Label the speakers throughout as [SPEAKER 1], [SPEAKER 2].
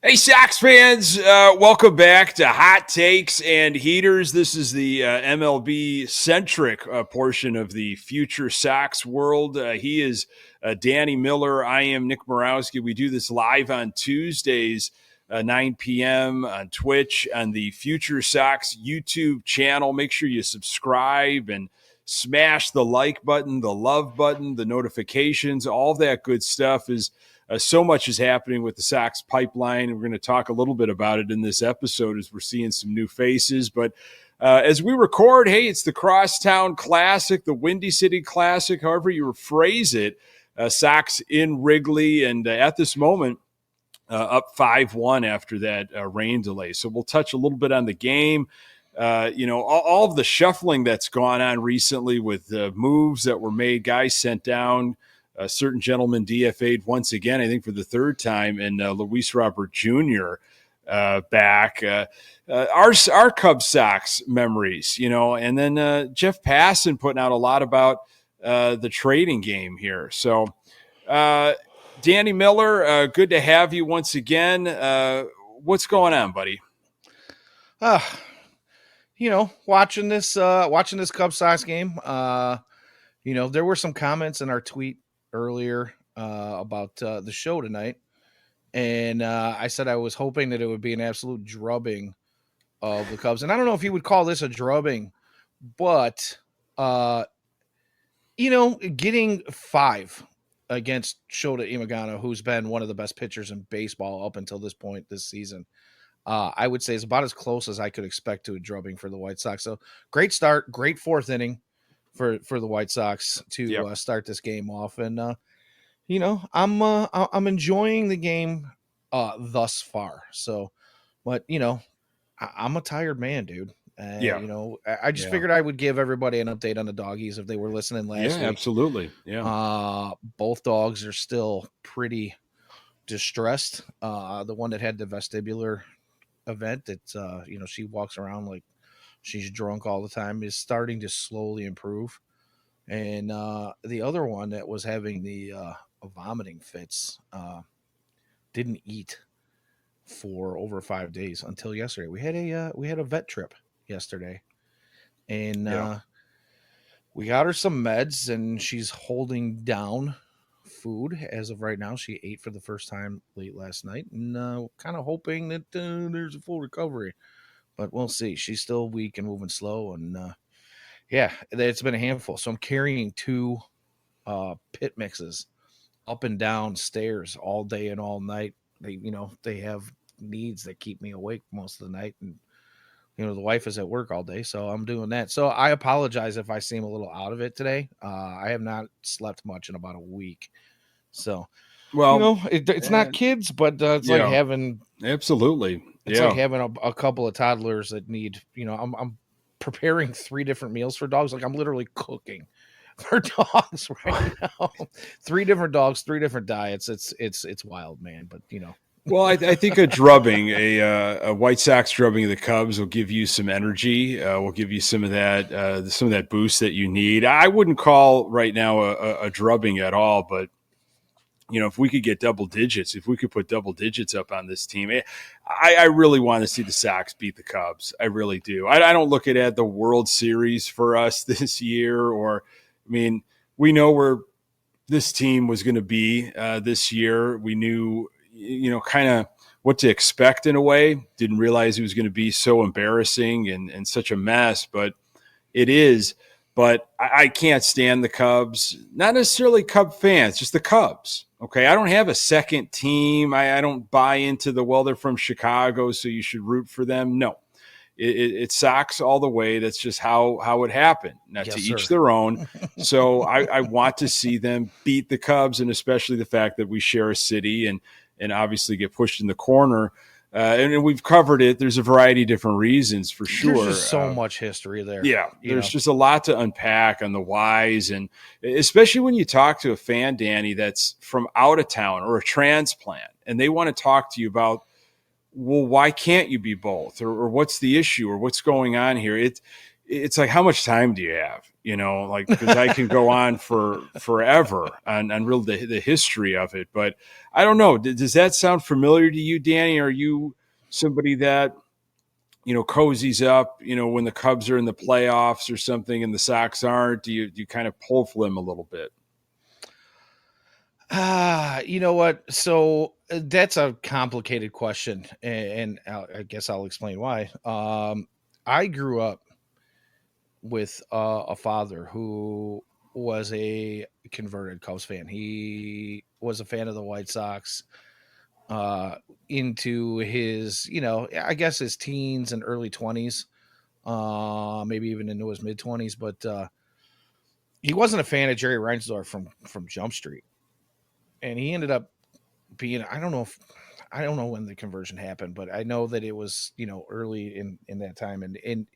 [SPEAKER 1] Hey, Sox fans, welcome back to Hot Takes and Heaters. This is the MLB-centric portion of the FutureSox world. He is Danny Miller. I am Nick Murawski. We do this live on Tuesdays, 9 p.m. on Twitch, on the FutureSox YouTube channel. Make sure you subscribe and smash the like button, the love button, the notifications, all that good stuff is so much is happening with the Sox pipeline, and we're going to talk a little bit about it in this episode as we're seeing some new faces. But as we record, hey, it's the Crosstown Classic, the Windy City Classic, however you phrase it. Sox in Wrigley, and at this moment, up 5-1 after that rain delay. So we'll touch a little bit on the game. All of the shuffling that's gone on recently with moves that were made, guys sent down. A certain gentleman DFA'd once again, I think for the third time, and Luis Robert Jr. Back. Our Cubs Sox memories, and then Jeff Passan putting out a lot about the trading game here. So, Danny Miller, good to have you once again. What's going on, buddy?
[SPEAKER 2] Watching this Cubs Sox game. There were some comments in our tweet earlier about the show tonight, and I said I was hoping that it would be an absolute drubbing of the Cubs, and I don't know if you would call this a drubbing, but getting 5 against Shota Imagana, who's been one of the best pitchers in baseball up until this point this season, I would say is about as close as I could expect to a drubbing for the White Sox. So great start, great fourth inning for the White Sox to start this game off, and I'm enjoying the game thus far. So, but I'm a tired man, dude. I just figured I would give everybody an update on the doggies if they were listening last week.
[SPEAKER 1] Absolutely. Yeah.
[SPEAKER 2] Both dogs are still pretty distressed. The one that had the vestibular event that she walks around like she's drunk all the time is starting to slowly improve, and the other one that was having the vomiting fits didn't eat for over 5 days until yesterday. We had a vet trip yesterday, and we got her some meds, and she's holding down food as of right now. She ate for the first time late last night, and kind of hoping that there's a full recovery. But we'll see. She's still weak and moving slow, and it's been a handful. So I'm carrying 2 pit mixes up and down stairs all day and all night. They have needs that keep me awake most of the night, and the wife is at work all day, so I'm doing that. So I apologize if I seem a little out of it today. I have not slept much in about a week, so it's not kids, but it's like having
[SPEAKER 1] absolutely.
[SPEAKER 2] It's like having a couple of toddlers that need, I'm preparing 3 different meals for dogs. Like I'm literally cooking for dogs right now. 3 different dogs, 3 different diets. It's wild, man. But
[SPEAKER 1] Well, I think a drubbing, a White Sox drubbing of the Cubs will give you some energy. Will give you some of that boost that you need. I wouldn't call right now a drubbing at all, but if we could get double digits, if we could put double digits up on this team, I really want to see the Sox beat the Cubs. I really do. I don't look at the World Series for us this year, we know where this team was going to be this year. We knew, kind of what to expect in a way. Didn't realize it was going to be so embarrassing and such a mess, but it is. But I can't stand the Cubs, not necessarily Cub fans, just the Cubs. Okay, I don't have a second team. I don't buy into they're from Chicago, so you should root for them. No, it Sox all the way. That's just how it happened. Now, to each their own. So I want to see them beat the Cubs, and especially the fact that we share a city and obviously get pushed in the corner. And we've covered it. There's a variety of different reasons for sure.
[SPEAKER 2] There's just so much history there.
[SPEAKER 1] Yeah, there's just a lot to unpack on the whys, and especially when you talk to a fan, Danny, that's from out of town or a transplant, and they want to talk to you about, well, why can't you be both, or what's the issue, or what's going on here? it's like, how much time do you have? Like, because I can go on for forever on real the history of it. But I don't know. Does that sound familiar to you, Danny? Are you somebody that, cozies up, when the Cubs are in the playoffs or something and the Sox aren't? Do you kind of pull for them a little bit?
[SPEAKER 2] You know what? So that's a complicated question, and I guess I'll explain why. I grew up with a father who was a converted Cubs fan. He was a fan of the White Sox uh, into his, I guess his teens and early 20s, maybe even into his mid 20s. But he wasn't a fan of Jerry Reinsdorf from Jump Street, and he ended up being, I don't know when the conversion happened, but I know that it was, early in that time. And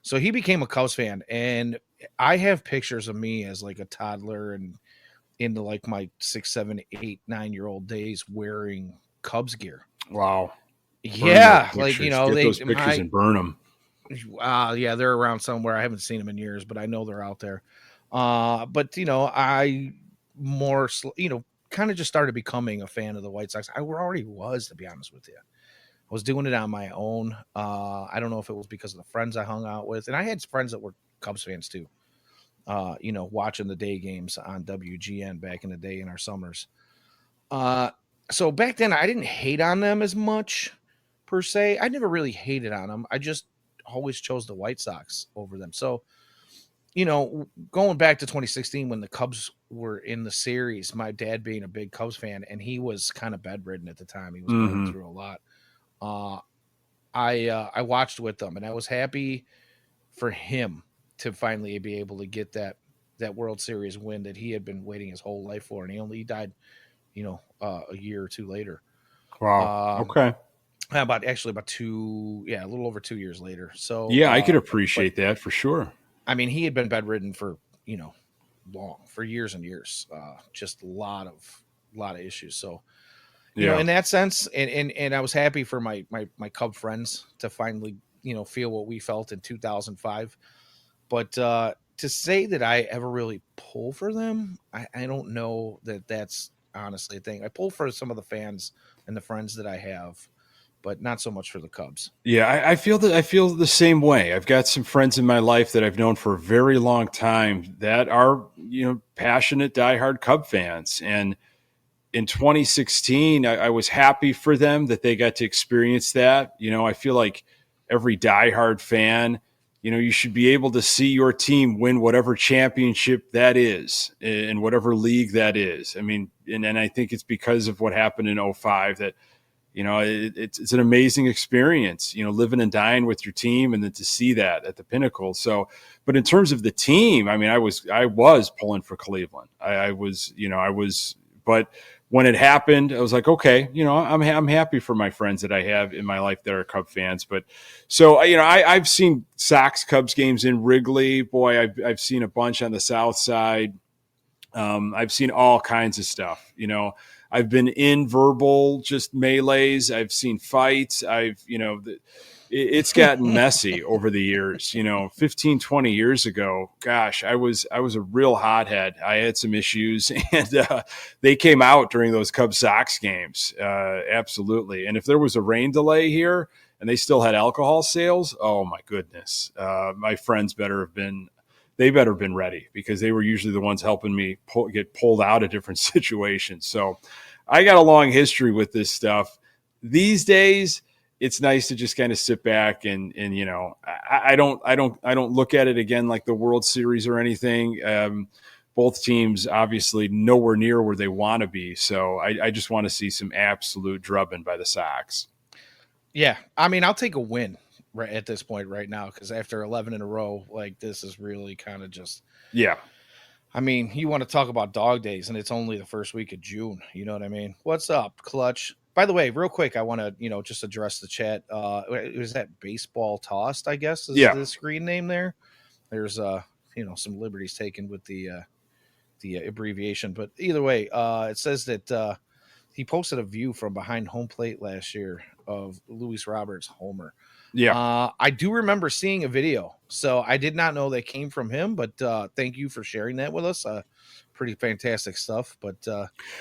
[SPEAKER 2] so he became a Cubs fan, and I have pictures of me as like a toddler and into like my 6, 7, 8, 9-year-old days wearing Cubs gear.
[SPEAKER 1] Wow.
[SPEAKER 2] Yeah. Like,
[SPEAKER 1] Get those pictures and burn them.
[SPEAKER 2] Yeah, they're around somewhere. I haven't seen them in years, but I know they're out there. But I more, kind of just started becoming a fan of the White Sox. I already was, to be honest with you. I was doing it on my own. I don't know if it was because of the friends I hung out with, and I had friends that were Cubs fans too. Watching the day games on WGN back in the day in our summers. So back then I didn't hate on them as much per se. I never really hated on them. I just always chose the White Sox over them. So, going back to 2016 when the Cubs were in the series, my dad being a big Cubs fan, and he was kind of bedridden at the time. He was going through a lot. I watched with them, and I was happy for him to finally be able to get that World Series win that he had been waiting his whole life for, and he died, a year or two later.
[SPEAKER 1] Wow. Okay.
[SPEAKER 2] About 2, a little over 2 years later. So
[SPEAKER 1] yeah, I could appreciate that for sure.
[SPEAKER 2] I mean, he had been bedridden for for years and years. Just a lot of issues. So in that sense, and I was happy for my Cub friends to finally feel what we felt in 2005. But to say that I ever really pull for them, I don't know that that's honestly a thing. I pull for some of the fans and the friends that I have, but not so much for the Cubs.
[SPEAKER 1] Yeah, I feel that. I feel the same way. I've got some friends in my life that I've known for a very long time that are, passionate, diehard Cub fans. And in 2016, I was happy for them that they got to experience that. I feel like every diehard fan, you should be able to see your team win whatever championship that is in whatever league that is. I mean, and I think it's because of what happened in '05 that, it's an amazing experience, living and dying with your team and then to see that at the pinnacle. So, but in terms of the team, I mean, I was pulling for Cleveland. I was, but when it happened, I was like, okay, I'm happy for my friends that I have in my life that are Cub fans. But so, I've seen Sox Cubs games in Wrigley. Boy, I've seen a bunch on the South Side. I've seen all kinds of stuff, I've been in verbal just melees. I've seen fights. It's gotten messy over the years, 15, 20 years ago. Gosh, I was a real hothead. I had some issues and they came out during those Cubs Sox games. Absolutely. And if there was a rain delay here and they still had alcohol sales, oh my goodness. My friends better have been ready because they were usually the ones helping me get pulled out of different situations. So I got a long history with this stuff. These days, it's nice to just kind of sit back and I don't look at it again like the World Series or anything. Both teams obviously nowhere near where they want to be. So I just want to see some absolute drubbing by the Sox.
[SPEAKER 2] Yeah. I mean, I'll take a win right at this point right now, because after 11 in a row, like, this is really kind of just,
[SPEAKER 1] yeah.
[SPEAKER 2] I mean, you want to talk about dog days, and it's only the first week of June. You know what I mean? What's up, Clutch? By the way, real quick, I want to just address the chat. Was that baseball tossed, I guess, is the screen name there? There's some liberties taken with the abbreviation, but either way, it says that he posted a view from behind home plate last year of Luis Roberts' homer.
[SPEAKER 1] Yeah.
[SPEAKER 2] I do remember seeing a video, so I did not know that came from him, but thank you for sharing that with us. Pretty fantastic stuff. But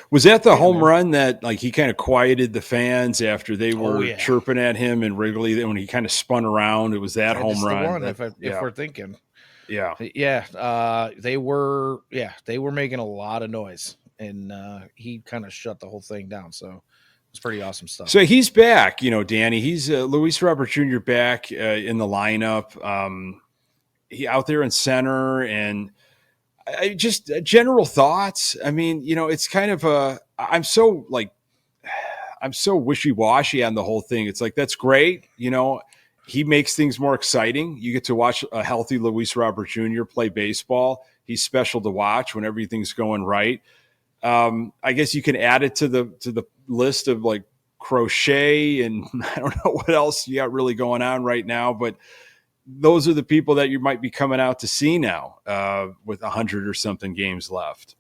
[SPEAKER 1] Was that the
[SPEAKER 2] yeah,
[SPEAKER 1] home
[SPEAKER 2] man.
[SPEAKER 1] run that like he kind of quieted the fans after they
[SPEAKER 2] Oh
[SPEAKER 1] were
[SPEAKER 2] yeah,
[SPEAKER 1] chirping at him and Wrigley when he kind of spun around? It was that
[SPEAKER 2] that
[SPEAKER 1] home
[SPEAKER 2] is the
[SPEAKER 1] run.
[SPEAKER 2] one.
[SPEAKER 1] That
[SPEAKER 2] If
[SPEAKER 1] yeah,
[SPEAKER 2] we're thinking,
[SPEAKER 1] yeah.
[SPEAKER 2] they were making a lot of noise, and he kind of shut the whole thing down. So it's pretty awesome stuff.
[SPEAKER 1] So he's back, Danny. He's Luis Robert Jr. back in the lineup. He out there in center, and I just general thoughts. I mean, it's kind of I'm so wishy washy on the whole thing. It's like that's great, He makes things more exciting. You get to watch a healthy Luis Robert Jr. play baseball. He's special to watch when everything's going right. I guess you can add it to the list of like Crochet and I don't know what else you got really going on right now, but those are the people that you might be coming out to see now with 100 or something games left.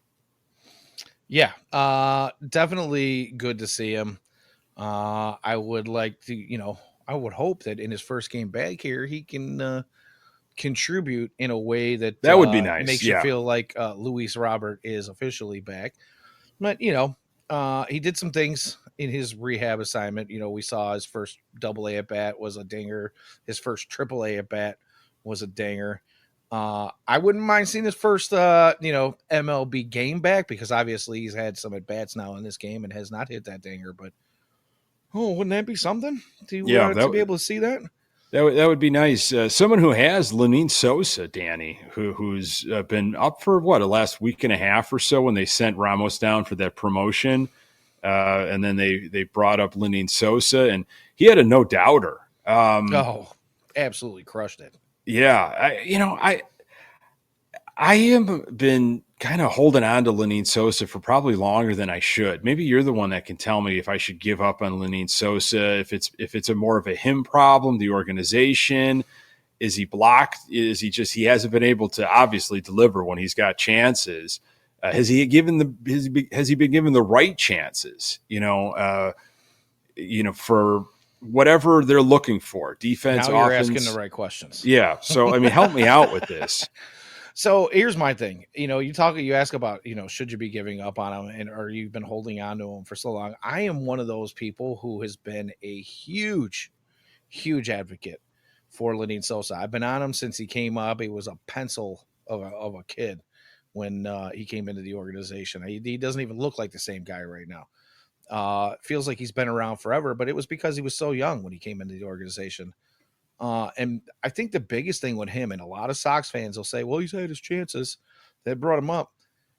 [SPEAKER 2] Yeah, definitely good to see him. I would like to, I would hope that in his first game back here, he can contribute in a way that
[SPEAKER 1] That would be nice.
[SPEAKER 2] makes you
[SPEAKER 1] Yeah.
[SPEAKER 2] feel like Luis Robert is officially back. But he did some things in his rehab assignment. We saw his first double A at bat was a dinger. His first triple A at bat was a dinger. I wouldn't mind seeing his first MLB game back, because obviously he's had some at bats now in this game and has not hit that dinger. But wouldn't that be something
[SPEAKER 1] Yeah.
[SPEAKER 2] to be able to see that?
[SPEAKER 1] That would be nice. Someone who has Lenyn Sosa, Danny, who's been up for the last week and a half or so when they sent Ramos down for that promotion, and then they brought up Lenyn Sosa, and he had a no doubter.
[SPEAKER 2] Oh, absolutely crushed it.
[SPEAKER 1] Yeah, I have been kind of holding on to Lenyn Sosa for probably longer than I should. Maybe you're the one that can tell me if I should give up on Lenyn Sosa, if it's a more of a him problem, the organization. Is he blocked? Is he hasn't been able to obviously deliver when he's got chances? Has he been given the right chances? For whatever they're looking for, defense,
[SPEAKER 2] Now you're
[SPEAKER 1] offense.
[SPEAKER 2] asking the right questions.
[SPEAKER 1] Yeah. So I mean, help me out with this.
[SPEAKER 2] So here's my thing. You ask about, should you be giving up on him, or you've been holding on to him for so long. I am one of those people who has been a huge, huge advocate for Lenyn Sosa. I've been on him since he came up. He was a pencil of a kid when he came into the organization. He doesn't even look like the same guy right now. Feels like he's been around forever, but it was because he was so young when he came into the organization. And I think the biggest thing with him, and a lot of Sox fans will say, well, he's had his chances that brought him up.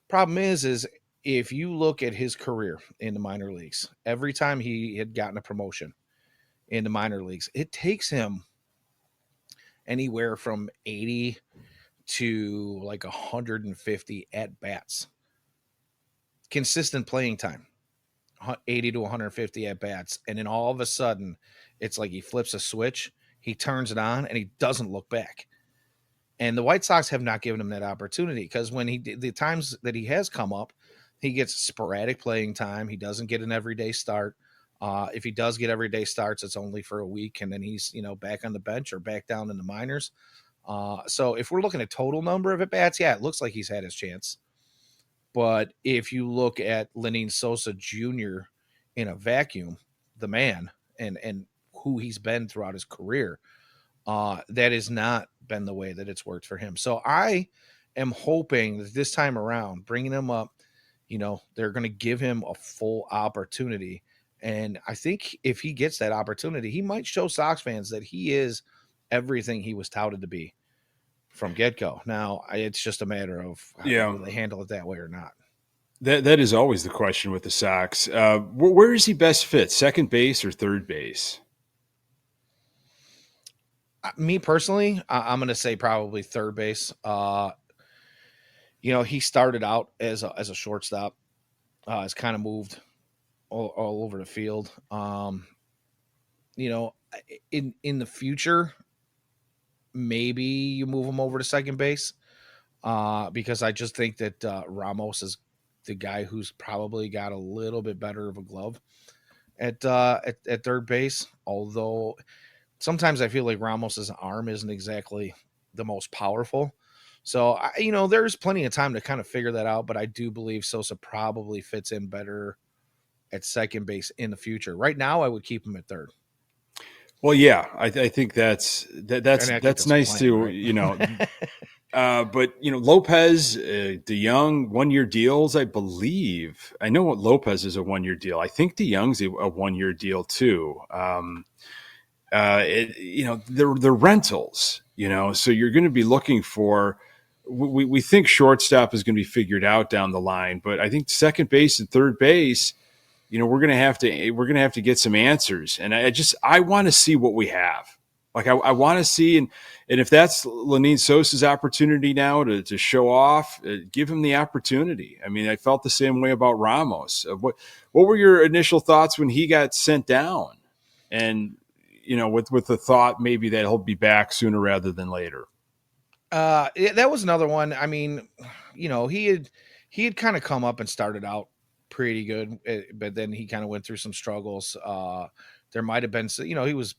[SPEAKER 2] Problem is if you look at his career in the minor leagues, every time he had gotten a promotion in the minor leagues, it takes him anywhere from 80 to like 150 at bats, consistent playing time, 80 to 150 at bats. And then all of a sudden, it's like he flips a switch, he turns it on, and he doesn't look back. And the White Sox have not given him that opportunity, because when the times that he has come up, he gets sporadic playing time. He doesn't get an everyday start. If he does get everyday starts, it's only for a week, and then he's back on the bench or back down in the minors. So if we're looking at total number of at bats, yeah, it looks like he's had his chance. But if you look at Lenyn Sosa Jr. in a vacuum, the man, and who he's been throughout his career, that has not been the way that it's worked for him. So I am hoping that this time around, bringing him up, they're going to give him a full opportunity. And I think if he gets that opportunity, he might show Sox fans that he is everything he was touted to be from get-go. Now, it's just a matter of
[SPEAKER 1] Yeah.
[SPEAKER 2] will they handle it that way or not.
[SPEAKER 1] That is always the question with the Sox. Where is he best fit? Second base or third base?
[SPEAKER 2] Me personally, I'm going to say probably third base. He started out as a shortstop. Has kind of moved all over the field. In the future, maybe you move him over to second base, because I just think that Ramos is the guy who's probably got a little bit better of a glove at third base. Although sometimes I feel like Ramos's arm isn't exactly the most powerful. So there's plenty of time to kind of figure that out. But I do believe Sosa probably fits in better at second base in the future. Right now, I would keep him at third.
[SPEAKER 1] Well, yeah, I think that's nice
[SPEAKER 2] plan,
[SPEAKER 1] to
[SPEAKER 2] right?
[SPEAKER 1] but Lopez, DeYoung 1-year deals, I believe. I know what Lopez is a 1-year deal. I think DeYoung's a 1-year deal too. They're rentals, so you're going to be looking for. We think shortstop is going to be figured out down the line, but I think second base and third base, we're going to have to get some answers. And I want to see what we have. Like I want to see, and if that's Lenyn Sosa's opportunity now to show off, give him the opportunity. I mean, I felt the same way about Ramos. What were your initial thoughts when he got sent down? And with the thought maybe that he'll be back sooner rather than later.
[SPEAKER 2] That was another one. I mean, he had kind of come up and started out pretty good, but then he kind of went through some struggles. There might have been, he was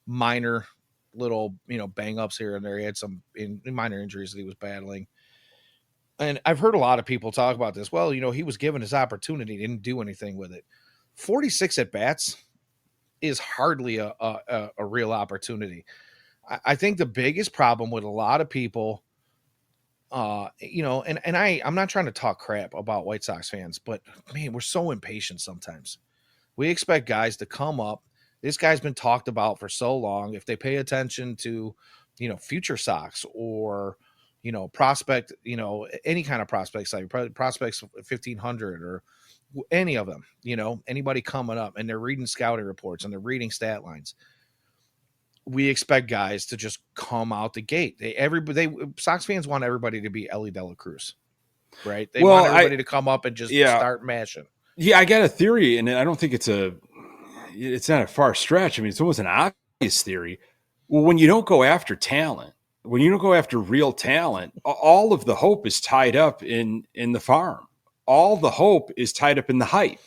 [SPEAKER 2] minor little, bang ups here and there. He had some minor injuries that he was battling. And I've heard a lot of people talk about this. Well, he was given his opportunity, didn't do anything with it. 46 at bats is hardly a real opportunity. I think the biggest problem with a lot of people, I'm not trying to talk crap about White Sox fans, but man, we're so impatient sometimes. We expect guys to come up. This guy's been talked about for so long. If they pay attention to, FutureSox or, prospect, any kind of prospects, like prospects 1500 or any of them, anybody coming up, and they're reading scouting reports and they're reading stat lines. We expect guys to just come out the gate. Sox fans want everybody to be Ellie De La Cruz, right? They want everybody to come up and just start mashing.
[SPEAKER 1] Yeah, I got a theory, and I don't think it's not a far stretch. I mean, it's almost an obvious theory. Well, when you don't go after talent, when you don't go after real talent, all of the hope is tied up in the farm. All the hope is tied up in the hype,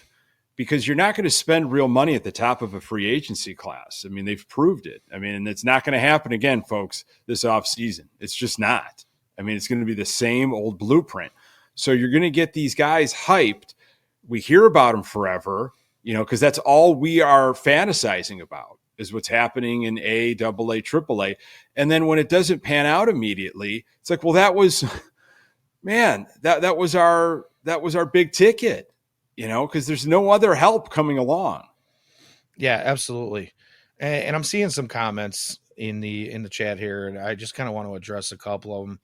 [SPEAKER 1] because you're not going to spend real money at the top of a free agency class. I mean, they've proved it. I mean, and it's not going to happen again, folks, this offseason. It's just not. I mean, it's going to be the same old blueprint. So you're going to get these guys hyped. We hear about them forever, because that's all we are fantasizing about is what's happening in A, AA, AAA. And then when it doesn't pan out immediately, it's like, well, that was our big ticket. Because there's no other help coming along.
[SPEAKER 2] Yeah, absolutely. And I'm seeing some comments in the chat here, and I just kind of want to address a couple of them.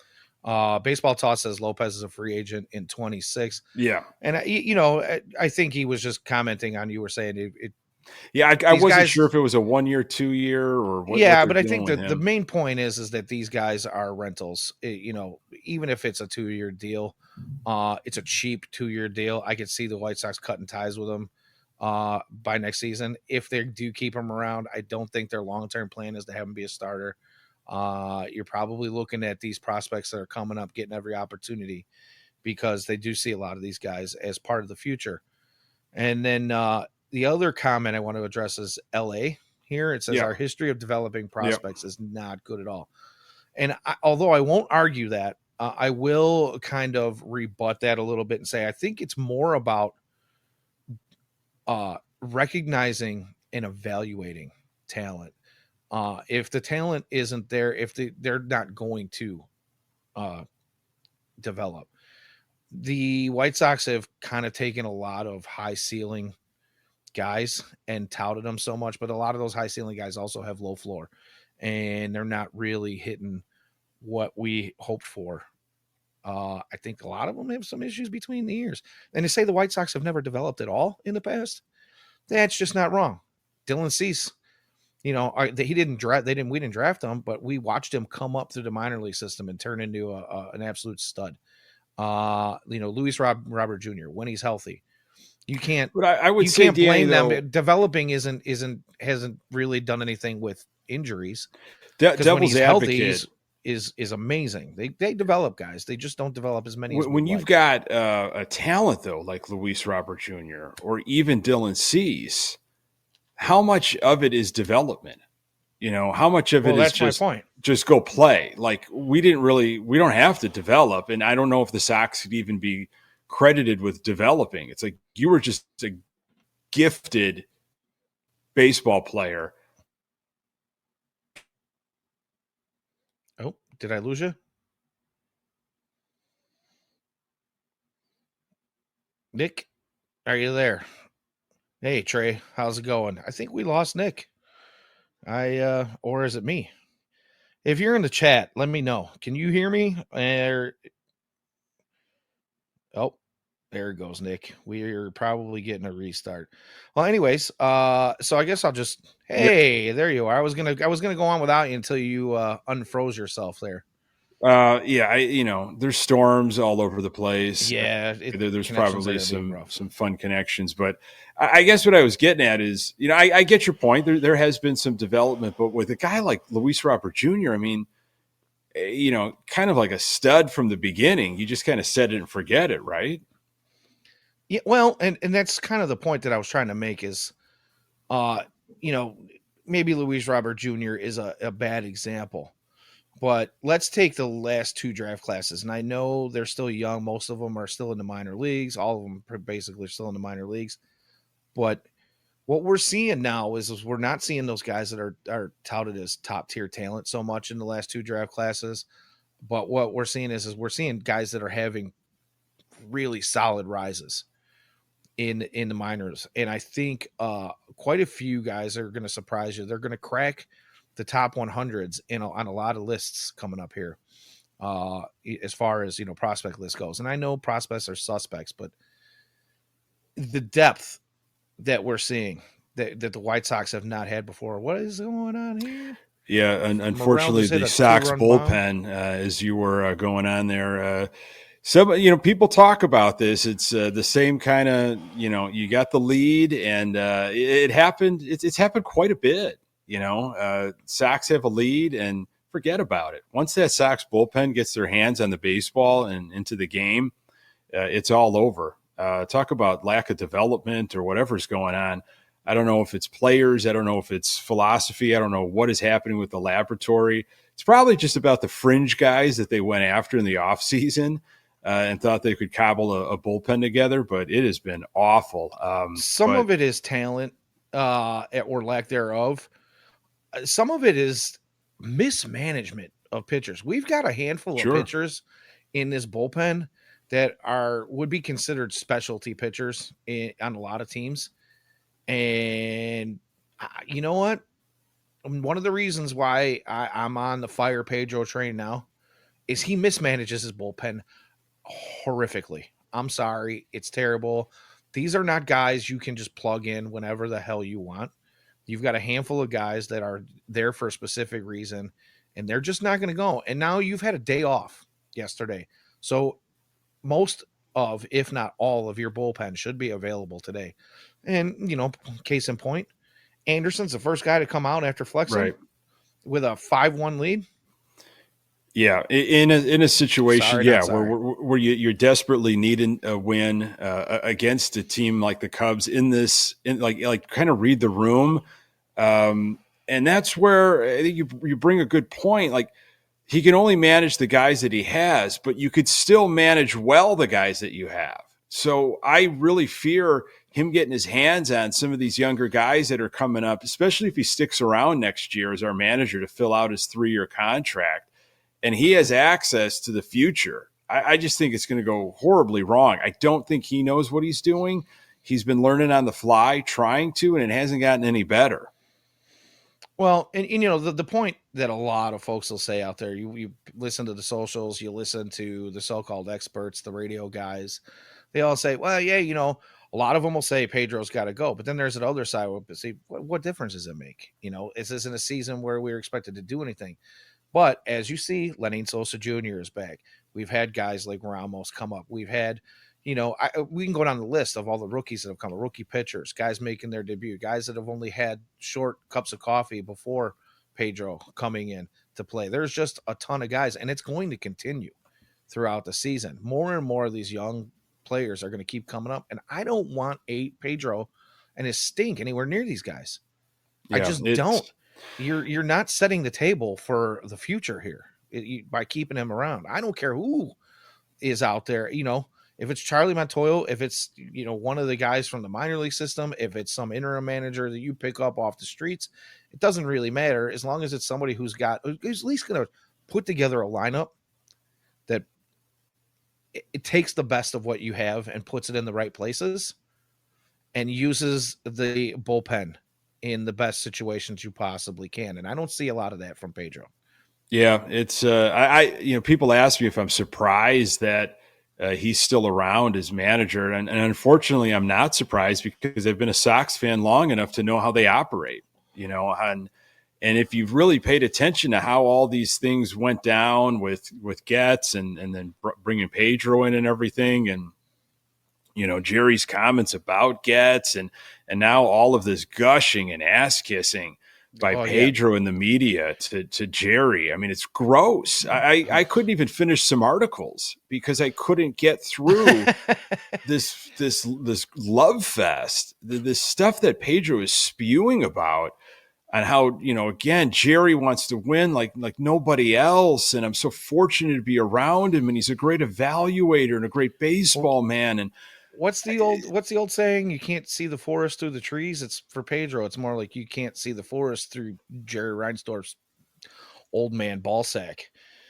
[SPEAKER 2] Baseball Toss says Lopez is a free agent in 26.
[SPEAKER 1] Yeah.
[SPEAKER 2] And, I think he was just commenting on, you were saying it.
[SPEAKER 1] Yeah, I wasn't sure if it was a 1-year, 2-year, or what.
[SPEAKER 2] Yeah, but I think the main point is that these guys are rentals. Even if it's a 2-year deal, it's a cheap 2-year deal. I could see the White Sox cutting ties with them by next season. If they do keep him around, I don't think their long-term plan is to have him be a starter. You're probably looking at these prospects that are coming up, getting every opportunity, because they do see a lot of these guys as part of the future. And then the other comment I want to address is LA here. It says our history of developing prospects is not good at all. And although I won't argue that, I will kind of rebut that a little bit and say, I think it's more about recognizing and evaluating talent. If the talent isn't there, if they're not going to develop. The White Sox have kind of taken a lot of high ceiling guys and touted them so much, but a lot of those high ceiling guys also have low floor, and they're not really hitting what we hoped for. I think a lot of them have some issues between the ears, and to say the White Sox have never developed at all in the past, that's just not wrong. Dylan Cease, we didn't draft him, but we watched him come up through the minor league system and turn into an absolute stud. Luis Robert Jr. when he's healthy. You can't. But I would say, can't blame them. Developing hasn't really done anything with injuries.
[SPEAKER 1] Devil's advocate.
[SPEAKER 2] is amazing. They develop guys. They just don't develop as many as
[SPEAKER 1] When you've got a talent though, like Luis Robert Jr. or even Dylan Cease, how much of it is development? How much of it is
[SPEAKER 2] that's my point.
[SPEAKER 1] Just go play? Like we don't have to develop, and I don't know if the Sox could even be credited with developing. It's like you were just a gifted baseball player.
[SPEAKER 2] Oh, did I lose you? Nick, are you there? Hey, Trey, how's it going? I think we lost Nick. Or is it me? If you're in the chat, let me know. Can you hear me? Oh, there goes Nick. We're probably getting a restart. Well, anyways, so I guess I'll just there you are. I was gonna go on without you until you unfroze yourself there.
[SPEAKER 1] There's storms all over the place.
[SPEAKER 2] Yeah,
[SPEAKER 1] there's probably some fun connections, but I guess what I was getting at is, I get your point. There has been some development, but with a guy like Luis Robert Jr., I mean, kind of like a stud from the beginning. You just kind of set it and forget it, right?
[SPEAKER 2] Yeah, well, and that's kind of the point that I was trying to make is, maybe Luis Robert Jr. is a bad example. But let's take the last two draft classes. And I know they're still young. Most of them are still in the minor leagues. All of them are basically still in the minor leagues. But what we're seeing now is we're not seeing those guys that are touted as top tier talent so much in the last two draft classes. But what we're seeing is we're seeing guys that are having really solid rises in the minors. And I think quite a few guys are going to surprise you. They're going to crack the top 100s on a lot of lists coming up here, as far as prospect list goes. And I know prospects are suspects, but the depth that we're seeing that the White Sox have not had before. What is going on here?
[SPEAKER 1] Yeah, unfortunately, the Sox bullpen, as you were going on there. People talk about this. It's the same kind of, you got the lead, and it happened. It's happened quite a bit. Sox have a lead and forget about it. Once that Sox bullpen gets their hands on the baseball and into the game, it's all over. Talk about lack of development or whatever's going on. I don't know if it's players. I don't know if it's philosophy. I don't know what is happening with the laboratory. It's probably just about the fringe guys that they went after in the offseason and thought they could cobble a bullpen together, but it has been awful.
[SPEAKER 2] Some of it is talent or lack thereof. Some of it is mismanagement of pitchers. We've got a handful of pitchers in this bullpen that would be considered specialty pitchers on a lot of teams. And you know what? One of the reasons why I'm on the fire Pedro train now is he mismanages his bullpen horrifically. I'm sorry. It's terrible. These are not guys you can just plug in whenever the hell you want. You've got a handful of guys that are there for a specific reason, and they're just not going to go. And now you've had a day off yesterday. So most of, if not all of your bullpen should be available today. And, case in point, Anderson's the first guy to come out after flexing with a 5-1 lead.
[SPEAKER 1] Yeah, in a situation, where you're desperately needing a win against a team like the Cubs like kind of read the room, and that's where I think you bring a good point. Like he can only manage the guys that he has, but you could still manage well the guys that you have. So I really fear him getting his hands on some of these younger guys that are coming up, especially if he sticks around next year as our manager to fill out his 3-year contract. And he has access to the future. I just think it's going to go horribly wrong. I don't think he knows what he's doing. He's been learning on the fly, trying to, and it hasn't gotten any better.
[SPEAKER 2] Well, and the point that a lot of folks will say out there, you listen to the socials, you listen to the so-called experts, the radio guys, they all say, well, yeah, a lot of them will say Pedro's got to go. But then there's that other side where say, what difference does it make? Is this in a season where we're expected to do anything? But as you see, Lenyn Sosa Jr. is back. We've had guys like Ramos come up. We've had, we can go down the list of all the rookies that have come, rookie pitchers, guys making their debut, guys that have only had short cups of coffee before Pedro coming in to play. There's just a ton of guys, and it's going to continue throughout the season. More and more of these young players are going to keep coming up, and I don't want Pedro and his stink anywhere near these guys.
[SPEAKER 1] Yeah,
[SPEAKER 2] I just don't. You're not setting the table for the future here by keeping him around. I don't care who is out there. If it's Charlie Montoyo, if it's one of the guys from the minor league system, if it's some interim manager that you pick up off the streets, it doesn't really matter as long as it's somebody who's at least going to put together a lineup that it takes the best of what you have and puts it in the right places and uses the bullpen in the best situations you possibly can. And I don't see a lot of that from Pedro.
[SPEAKER 1] Yeah, it's people ask me if I'm surprised that he's still around as manager, and unfortunately, I'm not surprised because I've been a Sox fan long enough to know how they operate. And if you've really paid attention to how all these things went down with Getz and then bringing Pedro in and everything, and Jerry's comments about Getz and now all of this gushing and ass kissing by Pedro in the media to Jerry. I mean, it's gross. I couldn't even finish some articles because I couldn't get through this love fest, this stuff that Pedro is spewing about, and how, again, Jerry wants to win like nobody else. And I'm so fortunate to be around him, and he's a great evaluator and a great baseball man. And
[SPEAKER 2] what's the old saying? You can't see the forest through the trees. It's for Pedro. It's more like you can't see the forest through Jerry Reinsdorf's old man ball sack.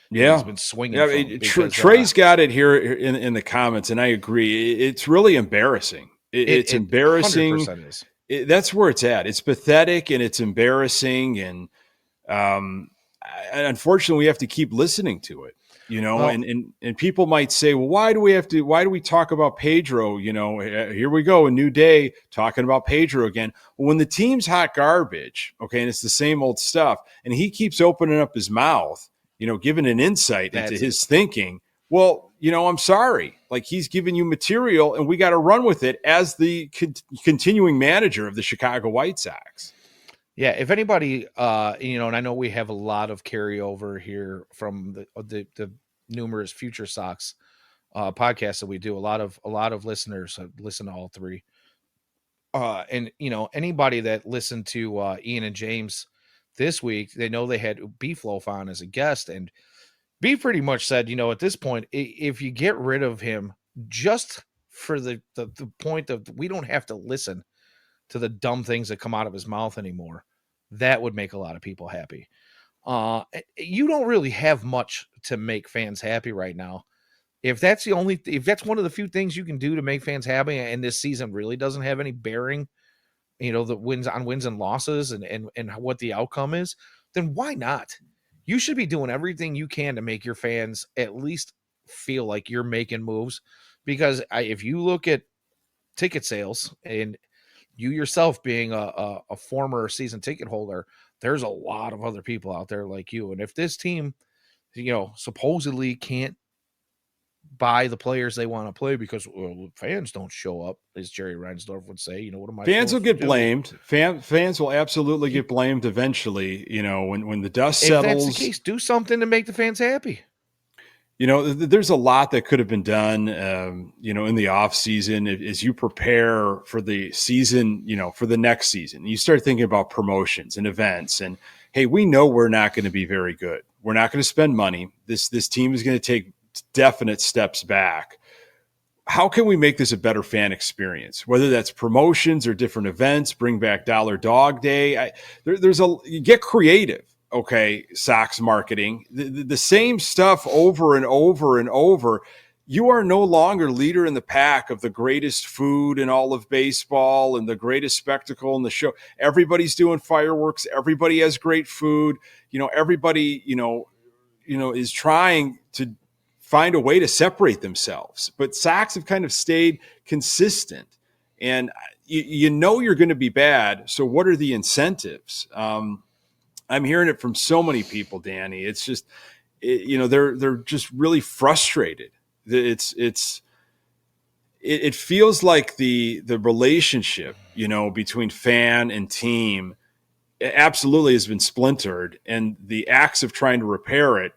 [SPEAKER 1] Yeah,
[SPEAKER 2] he's been swinging.
[SPEAKER 1] Trey's got it here in the comments, and I agree. It's really embarrassing. It's embarrassing.
[SPEAKER 2] 100% is.
[SPEAKER 1] That's where it's at. It's pathetic and it's embarrassing, and unfortunately, we have to keep listening to it. And people might say, well, why do we talk about Pedro? Here we go, a new day talking about Pedro again. Well, when the team's hot garbage, okay, and it's the same old stuff, and he keeps opening up his mouth, giving an insight into his thinking. Well, I'm sorry. Like, he's giving you material, and we got to run with it as the continuing manager of the Chicago White Sox.
[SPEAKER 2] Yeah, if anybody, and I know we have a lot of carryover here from the numerous FutureSox podcasts that we do. A lot of listeners listen to all three. And anybody that listened to Ian and James this week, they know they had Beefloaf on as a guest, and B pretty much said, at this point, if you get rid of him just for the point of we don't have to listen to the dumb things that come out of his mouth anymore, that would make a lot of people happy. You don't really have much to make fans happy right now. If that's one of the few things you can do to make fans happy, and this season really doesn't have any bearing, the wins and losses and what the outcome is, then why not? You should be doing everything you can to make your fans at least feel like you're making moves, because if you look at ticket sales, and you yourself being a former season ticket holder, there's a lot of other people out there like you. And if this team, supposedly can't buy the players they want to play because fans don't show up, as Jerry Reinsdorf would say, what am I?
[SPEAKER 1] Fans will get blamed. Fans will absolutely get blamed eventually. When the dust settles.
[SPEAKER 2] If that's the case, do something to make the fans happy.
[SPEAKER 1] There's a lot that could have been done, in the off season as you prepare for the season, for the next season. You start thinking about promotions and events, and hey, we know we're not going to be very good. We're not going to spend money. This team is going to take definite steps back. How can we make this a better fan experience? Whether that's promotions or different events, bring back Dollar Dog Day. You get creative. Okay, Sox marketing, the same stuff over and over and over. You are no longer leader in the pack of the greatest food in all of baseball and the greatest spectacle in the show. Everybody's doing fireworks. Everybody has great food. Everybody, is trying to find a way to separate themselves. But Sox have kind of stayed consistent, and you're going to be bad. So what are the incentives? I'm hearing it from so many people, Danny. It's just, they're just really frustrated. It feels like the relationship, between fan and team absolutely has been splintered, and the acts of trying to repair it,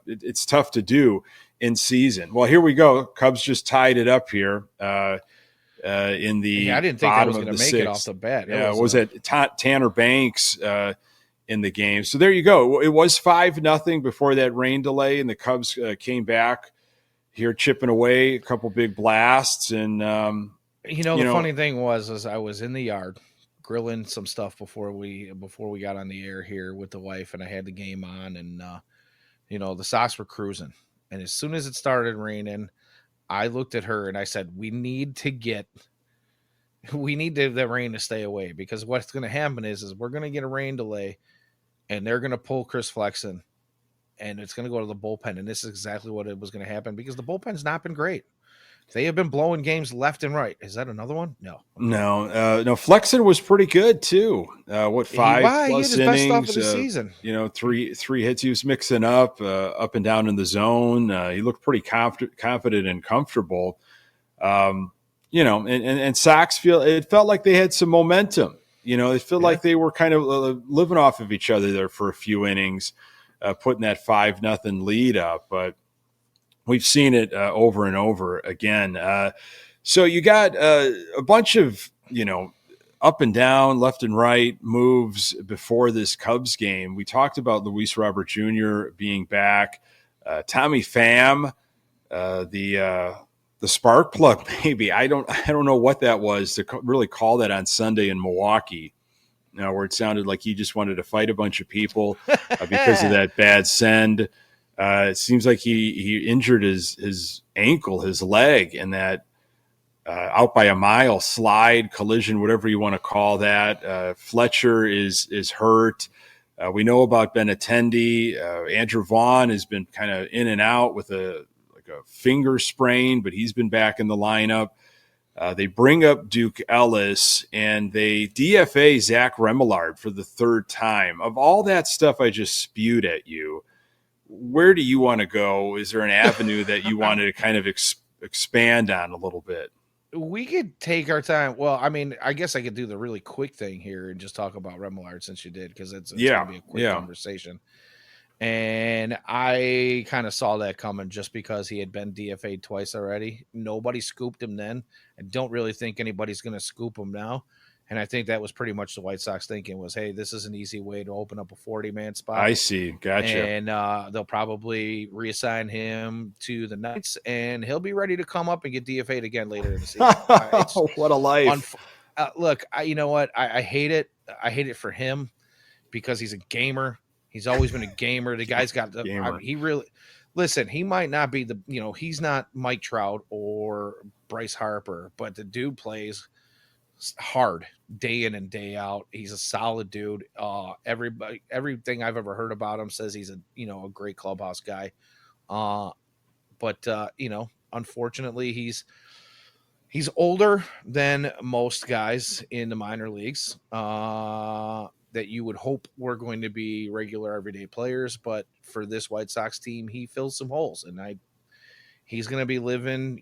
[SPEAKER 1] it's tough to do in season. Well, here we go. Cubs just tied it up here in the
[SPEAKER 2] I didn't think that
[SPEAKER 1] bottom
[SPEAKER 2] was
[SPEAKER 1] of
[SPEAKER 2] going to
[SPEAKER 1] the
[SPEAKER 2] make it off
[SPEAKER 1] sixth.
[SPEAKER 2] the bat.
[SPEAKER 1] Yeah, was it Tanner Banks in the game? So there you go. It was 5-0 before that rain delay, and the Cubs came back here chipping away, a couple big blasts, and
[SPEAKER 2] the funny thing was I was in the yard grilling some stuff before we got on the air here with the wife, and I had the game on, and the Sox were cruising, and as soon as it started raining, I looked at her and I said, we need the rain to stay away, because what's going to happen is we're going to get a rain delay, and they're going to pull Chris Flexen, and it's going to go to the bullpen, and this is exactly what it was going to happen, because the bullpen's not been great. They have been blowing games left and right. Is that another one? No.
[SPEAKER 1] No. Flexen was pretty good too. 5+
[SPEAKER 2] he had his
[SPEAKER 1] innings?
[SPEAKER 2] best stuff of the season.
[SPEAKER 1] Three hits. He was mixing up and down in the zone. He looked pretty confident and comfortable. And Sox it felt like they had some momentum. It felt like they were kind of living off of each other there for a few innings, putting that 5-0 lead up, but we've seen it over and over again. So you got a bunch of, up and down, left and right moves before this Cubs game. We talked about Luis Robert Jr. being back. Tommy Pham, the spark plug, maybe. I don't know what that was to really call that on Sunday in Milwaukee, where it sounded like he just wanted to fight a bunch of people because of that bad send. It seems like he injured his ankle, his leg, in that out by a mile slide collision, whatever you want to call that. Fletcher is hurt. We know about Benintendi. Andrew Vaughn has been kind of in and out with a finger sprain, but he's been back in the lineup. They bring up Duke Ellis, and they DFA Zach Remillard for the third time. Of all that stuff I just spewed at you, where do you want to go? Is there an avenue that you wanted to kind of expand on a little bit?
[SPEAKER 2] We could take our time. Well, I mean, I guess I could do the really quick thing here and just talk about Remillard, since you did, because it's going to be a quick conversation. And I kind of saw that coming just because he had been DFA'd twice already. Nobody scooped him then. I don't really think anybody's going to scoop him now. And I think that was pretty much the White Sox thinking was, hey, this is an easy way to open up a 40-man spot.
[SPEAKER 1] I see. Gotcha.
[SPEAKER 2] And they'll probably reassign him to the Knights, and he'll be ready to come up and get DFA'd again later in the season.
[SPEAKER 1] What a life.
[SPEAKER 2] Look, you know what? I hate it. I hate it for him because he's a gamer. He's always been a gamer. The guy's got he really – listen, he might not be he's not Mike Trout or Bryce Harper, but the dude plays – hard day in and day out. He's a solid dude. Everything I've ever heard about him says he's a great clubhouse guy. But unfortunately he's older than most guys in the minor leagues that you would hope were going to be regular everyday players. But for this White Sox team, he fills some holes, and he's going to be living,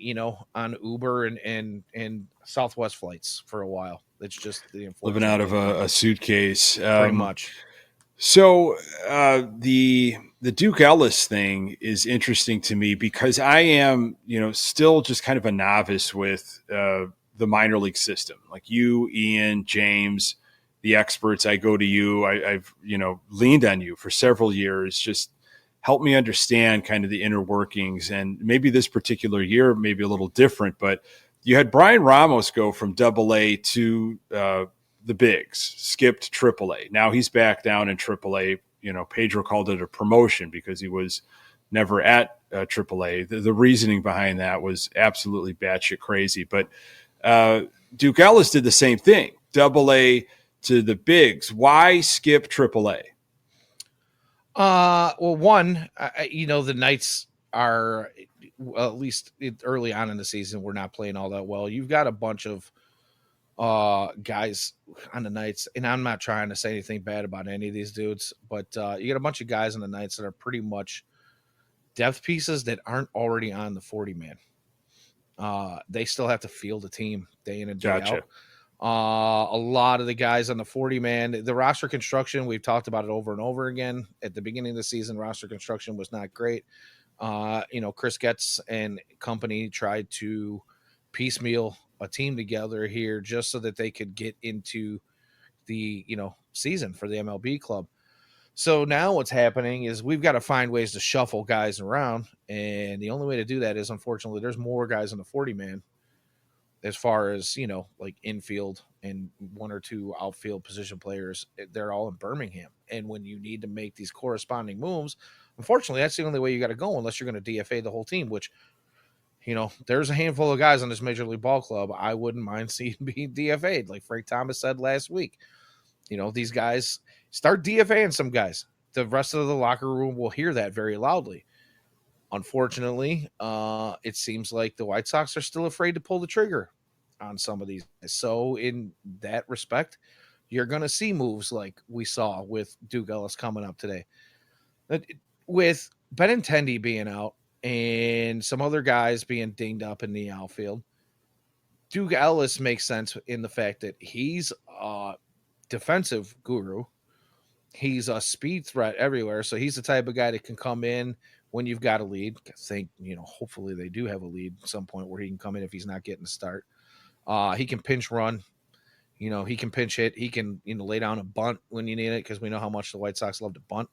[SPEAKER 2] on Uber and Southwest flights for a while. It's just
[SPEAKER 1] living out of a suitcase,
[SPEAKER 2] pretty much.
[SPEAKER 1] So the Duke Ellis thing is interesting to me because I am, still just kind of a novice with the minor league system. Like you, Ian, James, the experts, I go to you. I've leaned on you for several years. Just help me understand kind of the inner workings. And maybe this particular year may be a little different, but you had Brian Ramos go from AA to the bigs, skipped AAA. Now he's back down in AAA. Pedro called it a promotion because he was never at AAA. The reasoning behind that was absolutely batshit crazy. But Duke Ellis did the same thing, AA to the bigs. Why skip AAA?
[SPEAKER 2] Well, one, the Knights are, at least early on in the season, we're not playing all that well. You've got a bunch of guys on the Knights, and I'm not trying to say anything bad about any of these dudes, but you got a bunch of guys on the Knights that are pretty much depth pieces that aren't already on the 40-man. They still have to field a team day in and day out. A lot of the guys on the 40-man, the roster construction, we've talked about it over and over again. At the beginning of the season, roster construction was not great. Chris Getz and company tried to piecemeal a team together here just so that they could get into the, season for the MLB club. So now what's happening is we've got to find ways to shuffle guys around. And the only way to do that is, unfortunately, there's more guys on the 40-man as far as, like infield and one or two outfield position players. They're all in Birmingham. And when you need to make these corresponding moves, unfortunately, that's the only way you got to go unless you're going to DFA the whole team, which, there's a handful of guys on this Major League Ball club I wouldn't mind seeing being DFA'd, like Frank Thomas said last week. These guys start DFAing some guys. The rest of the locker room will hear that very loudly. Unfortunately, it seems like the White Sox are still afraid to pull the trigger on some of these. So in that respect, you're going to see moves like we saw with Duke Ellis coming up today. With Benintendi being out and some other guys being dinged up in the outfield, Duke Ellis makes sense in the fact that he's defensive guru. He's a speed threat everywhere. So he's the type of guy that can come in when you've got a lead. I think, hopefully they do have a lead at some point where he can come in if he's not getting a start. He can pinch run. He can pinch hit. He can, lay down a bunt when you need it because we know how much the White Sox love to bunt.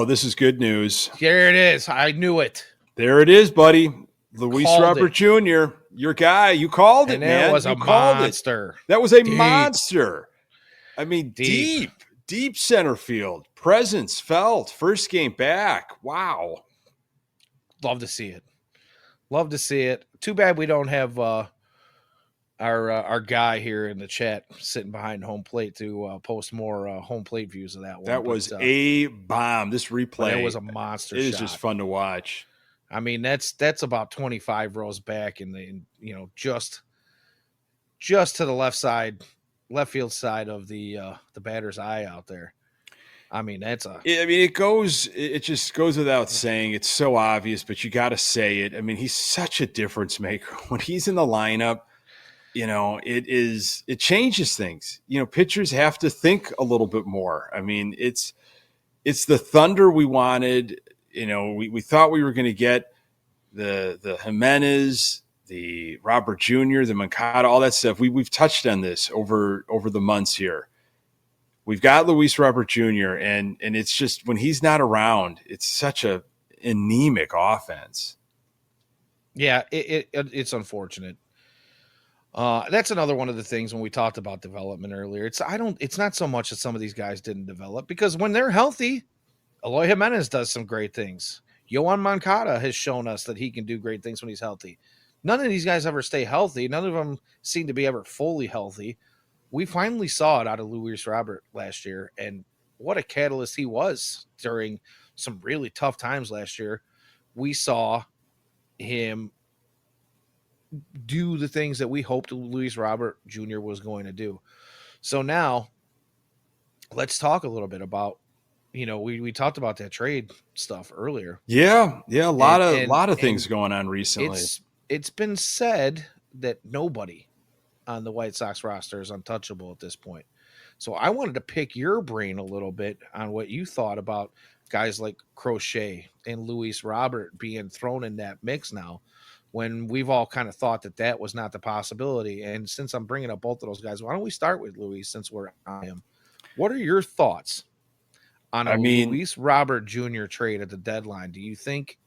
[SPEAKER 1] This is good news.
[SPEAKER 2] There it is. I knew it.
[SPEAKER 1] There it is, buddy. Luis Robert Jr., your guy. You called it, man.
[SPEAKER 2] That was a monster.
[SPEAKER 1] That was a monster. I mean, deep center field. Presence felt. First game back. Wow.
[SPEAKER 2] Love to see it. Too bad we don't have our guy here in the chat sitting behind home plate to post more home plate views of that one.
[SPEAKER 1] That was a bomb. This replay.
[SPEAKER 2] It was a monster.
[SPEAKER 1] It is just fun to watch.
[SPEAKER 2] I mean, that's about 25 rows back just to the left field side of the batter's eye out there. I mean, it just goes without saying. It's so obvious, but you got to say it. I mean, he's such a difference maker when he's in the lineup. It changes things. Pitchers have to think a little bit more. I mean, it's the thunder we wanted. We thought we were going to get the Jimenez, the Robert Jr., the Moncada, all that stuff. We've touched on this over the months here. We've got Luis Robert Jr., and it's just when he's not around, it's such a anemic offense. Yeah, it's unfortunate. That's another one of the things when we talked about development earlier. It's not so much that some of these guys didn't develop, because when they're healthy, Eloy Jimenez does some great things. Yohan Moncada has shown us that he can do great things when he's healthy. None of these guys ever stay healthy. None of them seem to be ever fully healthy. We finally saw it out of Luis Robert last year, and what a catalyst he was during some really tough times last year. We saw him do the things that we hoped Luis Robert Jr. was going to do. So now let's talk a little bit about, we talked about that trade stuff earlier.
[SPEAKER 1] Yeah. A lot of things going on recently.
[SPEAKER 2] It's been said that nobody on the White Sox roster is untouchable at this point. So I wanted to pick your brain a little bit on what you thought about guys like Crochet and Luis Robert being thrown in that mix now, when we've all kind of thought that was not the possibility. And since I'm bringing up both of those guys, why don't we start with Luis since we're on him? What are your thoughts on Luis Robert Jr. trade at the deadline? Do you think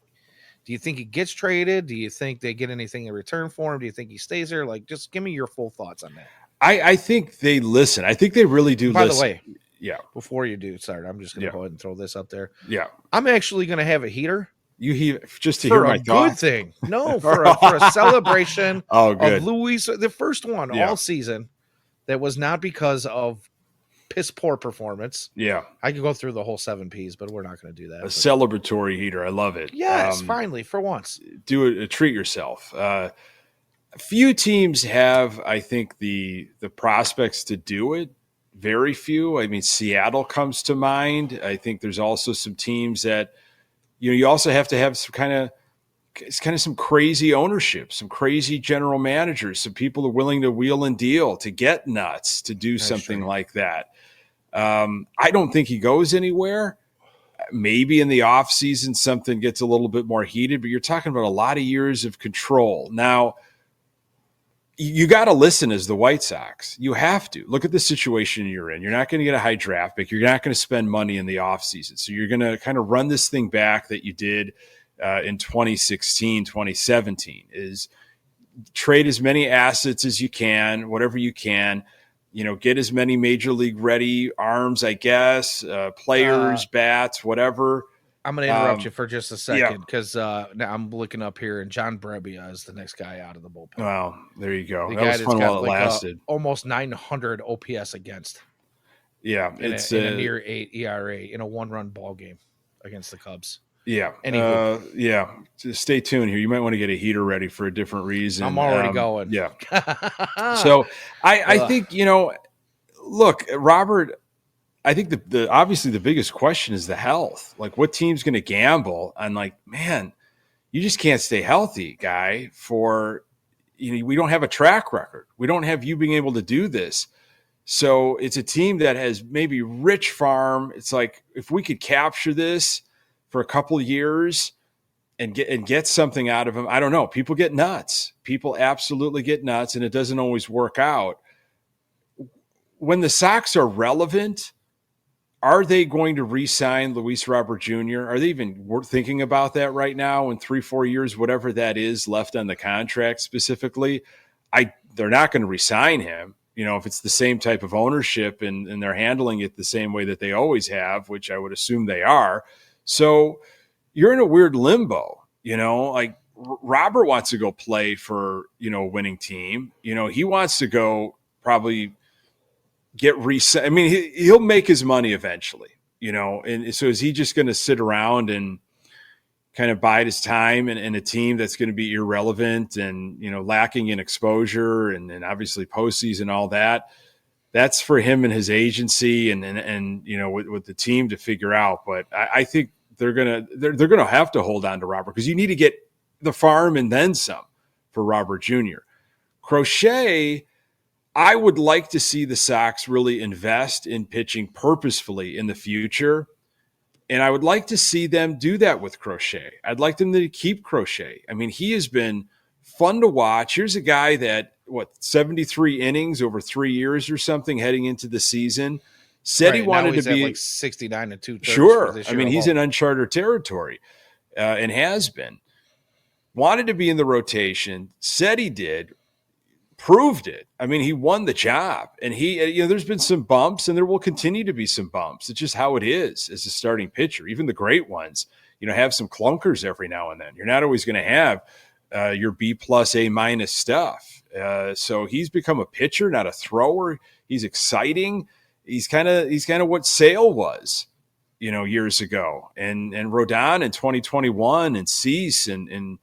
[SPEAKER 2] he gets traded? Do you think they get anything in return for him? Do you think he stays there? Like, just give me your full thoughts on that.
[SPEAKER 1] I think they listen. I think they really do listen. By
[SPEAKER 2] the way,
[SPEAKER 1] yeah.
[SPEAKER 2] Before you do, sorry, I'm just going to go ahead and throw this up there.
[SPEAKER 1] Yeah.
[SPEAKER 2] I'm actually going to have a heater.
[SPEAKER 1] You hear just to hear my thoughts?
[SPEAKER 2] Good thing. No, for a celebration
[SPEAKER 1] of
[SPEAKER 2] Luis, the first one all season that was not because of piss poor performance.
[SPEAKER 1] Yeah.
[SPEAKER 2] I could go through the whole 7 Ps, but we're not going to do that.
[SPEAKER 1] Celebratory heater. I love it.
[SPEAKER 2] Yes, finally, for once.
[SPEAKER 1] Do it. Treat yourself. A few teams have, I think, the prospects to do it. Very few. I mean, Seattle comes to mind. I think there's also some teams that, you also have to have some kind it's kind of some crazy ownership, some crazy general managers, some people are willing to wheel and deal to get nuts to do something like that. I don't think he goes anywhere. Maybe in the off season, something gets a little bit more heated, but you're talking about a lot of years of control. Now, you got to listen as the White Sox. You have to look at the situation you're in. You're not going to get a high draft pick. You're not going to spend money in the offseason. So you're going to kind of run this thing back that you did in 2016, 2017, is trade as many assets as you can, whatever you can, get as many major league ready arms, I guess, players, bats, whatever.
[SPEAKER 2] I'm going to interrupt you for just a second because now I'm looking up here, and John Brebbia is the next guy out of the bullpen.
[SPEAKER 1] Well, there you go.
[SPEAKER 2] The
[SPEAKER 1] that was fun while it lasted.
[SPEAKER 2] Almost 900 OPS against.
[SPEAKER 1] Yeah,
[SPEAKER 2] it's in a near 8 ERA in a 1-run ball game against the Cubs.
[SPEAKER 1] Yeah. Yeah. Just stay tuned here. You might want to get a heater ready for a different reason.
[SPEAKER 2] I'm already going.
[SPEAKER 1] Yeah. So I think, look, Robert, I think the obviously the biggest question is the health. Like, what team's going to gamble on, like, man, you just can't stay healthy, guy, for, we don't have a track record. We don't have you being able to do this. So it's a team that has maybe rich farm. It's like, if we could capture this for a couple of years and get something out of them, I don't know. People get nuts. People absolutely get nuts, and it doesn't always work out. When the Sox are relevant, are they going to re-sign Luis Robert Jr.? Are they even thinking about that right now in 3-4 years, whatever that is left on the contract specifically? They're not going to re-sign him. If it's the same type of ownership and they're handling it the same way that they always have, which I would assume they are. So you're in a weird limbo, like Robert wants to go play for, a winning team. He wants to go probably get reset. I mean, he'll make his money eventually, and so is he just going to sit around and kind of bide his time in a team that's going to be irrelevant and, lacking in exposure and obviously postseason, all that? That's for him and his agency and with the team to figure out. But I think they're gonna have to hold on to Robert, because you need to get the farm and then some for Robert Jr. Crochet, I would like to see the Sox really invest in pitching purposefully in the future. And I would like to see them do that with Crochet. I'd like them to keep Crochet. I mean, he has been fun to watch. Here's a guy that, 73 innings over 3 years or something heading into the season. Said he wanted to be
[SPEAKER 2] like 69 and 2/3.
[SPEAKER 1] Sure. I mean, he's in uncharted territory and has been. Wanted to be in the rotation. Said he did. Proved it. I mean, he won the job, and there's been some bumps, and there will continue to be some bumps. It's just how it is as a starting pitcher. Even the great ones, have some clunkers every now and then. You're not always going to have your B+, A- stuff. So he's become a pitcher, not a thrower. He's exciting. He's kind of what Sale was, years ago, and Rodon in 2021, and Cease and.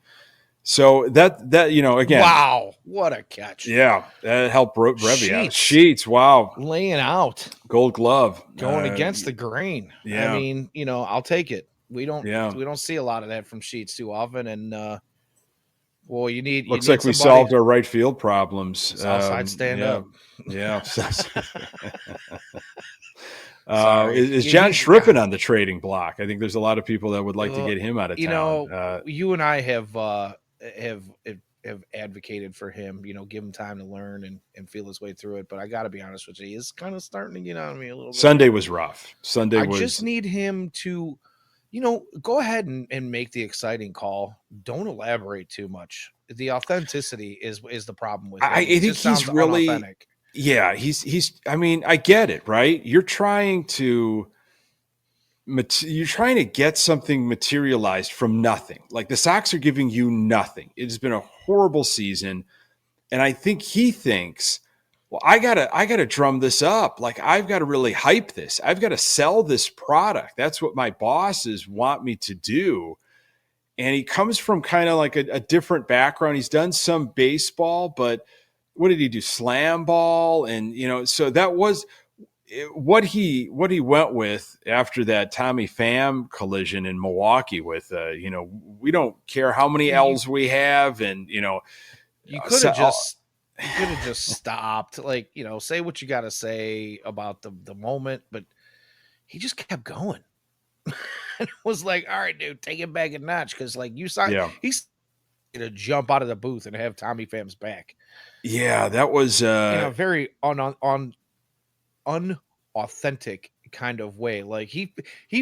[SPEAKER 1] So that again.
[SPEAKER 2] Wow, what a catch!
[SPEAKER 1] Yeah, that helped Brebbia out. Sheets, wow,
[SPEAKER 2] laying out,
[SPEAKER 1] Gold Glove,
[SPEAKER 2] going against the grain.
[SPEAKER 1] Yeah,
[SPEAKER 2] I mean, I'll take it. We don't see a lot of that from Sheets too often, and you need.
[SPEAKER 1] Looks like we solved our right field problems.
[SPEAKER 2] Southside stand up.
[SPEAKER 1] Yeah. Is John Schrippen on the trading block? I think there's a lot of people that would like to get him out of town.
[SPEAKER 2] You and I have advocated for him, give him time to learn and feel his way through it. But I got to be honest with you, he is kind of starting to get on me a little bit.
[SPEAKER 1] Sunday was rough. I
[SPEAKER 2] just need him to, go ahead and make the exciting call. Don't elaborate too much. The authenticity is the problem with him.
[SPEAKER 1] I think he's really unauthentic. Yeah, he's. I mean, I get it, right? You're trying to get something materialized from nothing. Like, the Sox are giving you nothing. It has been a horrible season, and I think he thinks, well, I gotta drum this up. Like, I've got to really hype this. I've got to sell this product. That's what my bosses want me to do. And he comes from kind of like a different background. He's done some baseball, but what did he do? Slam ball. And, so that was what he went with after that Tommy Pham collision in Milwaukee with, we don't care how many L's we have, and
[SPEAKER 2] you could have
[SPEAKER 1] so,
[SPEAKER 2] just stopped, like, say what you got to say about the moment, but he just kept going. And it was like, all right, dude, take it back a notch, because like you saw,
[SPEAKER 1] yeah,
[SPEAKER 2] he's to jump out of the booth and have Tommy Pham's back
[SPEAKER 1] yeah, that was
[SPEAKER 2] in a very unauthentic kind of way. Like he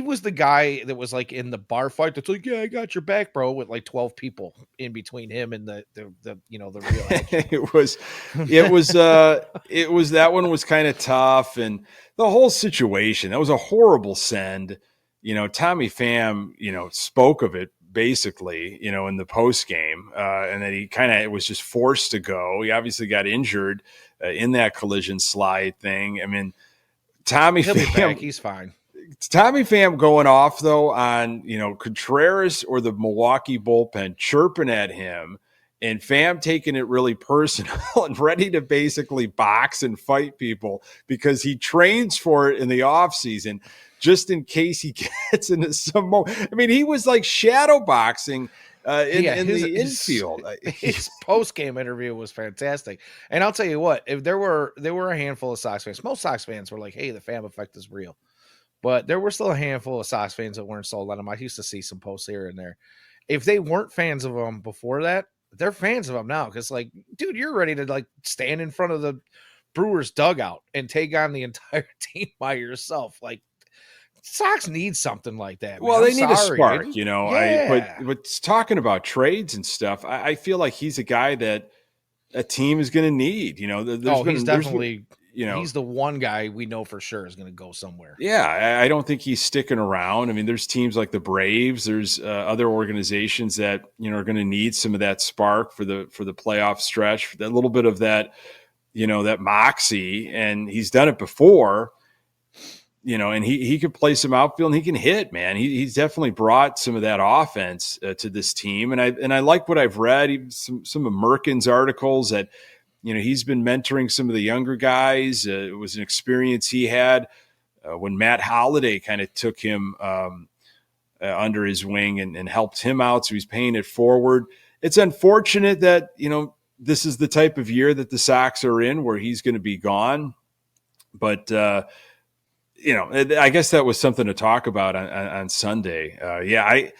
[SPEAKER 2] was the guy that was like in the bar fight that's like, yeah, I got your back, bro, with like 12 people in between him and the the real action.
[SPEAKER 1] it was that one was kind of tough, and the whole situation, that was a horrible send. Tommy Pham spoke of it basically in the post game, and then he kind of was just forced to go. He obviously got injured in that collision slide thing. I mean,
[SPEAKER 2] He'll be back. He's fine.
[SPEAKER 1] Tommy Pham going off though on Contreras or the Milwaukee bullpen chirping at him, and Pham taking it really personal and ready to basically box and fight people because he trains for it in the offseason just in case he gets into some more. I mean, he was like shadow boxing in the infield.
[SPEAKER 2] His post-game interview was fantastic. And I'll tell you what, if there were a handful of Sox fans, most Sox fans were like, hey, the Pham effect is real. But there were still a handful of Sox fans that weren't sold on him. I used to see some posts here and there. If they weren't fans of him before that, they're fans of him now. Because, like, dude, you're ready to like stand in front of the Brewers dugout and take on the entire team by yourself. Like, Sox need something like that. Man.
[SPEAKER 1] Well, they need a spark,
[SPEAKER 2] dude.
[SPEAKER 1] Yeah. But talking about trades and stuff, I feel like he's a guy that a team is going to need.
[SPEAKER 2] He's definitely. He's the one guy we know for sure is going to go somewhere.
[SPEAKER 1] Yeah, I don't think he's sticking around. I mean, there's teams like the Braves. There's other organizations that are going to need some of that spark for the playoff stretch, that little bit of that, that moxie. And he's done it before. And he could play some outfield and he can hit, man. He's definitely brought some of that offense to this team. And I like what I've read, some of Merkin's articles that. He's been mentoring some of the younger guys. It was an experience he had when Matt Holliday kind of took him under his wing and helped him out. So he's paying it forward. It's unfortunate that, this is the type of year that the Sox are in where he's going to be gone. But, I guess that was something to talk about on Sunday.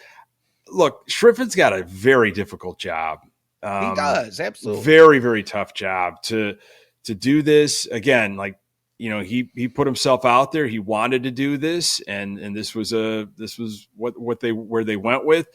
[SPEAKER 1] Look, Schriffin's got a very difficult job.
[SPEAKER 2] He does, absolutely.
[SPEAKER 1] Very, very tough job to do this. Again, like, he put himself out there. He wanted to do this, and this was where they went with.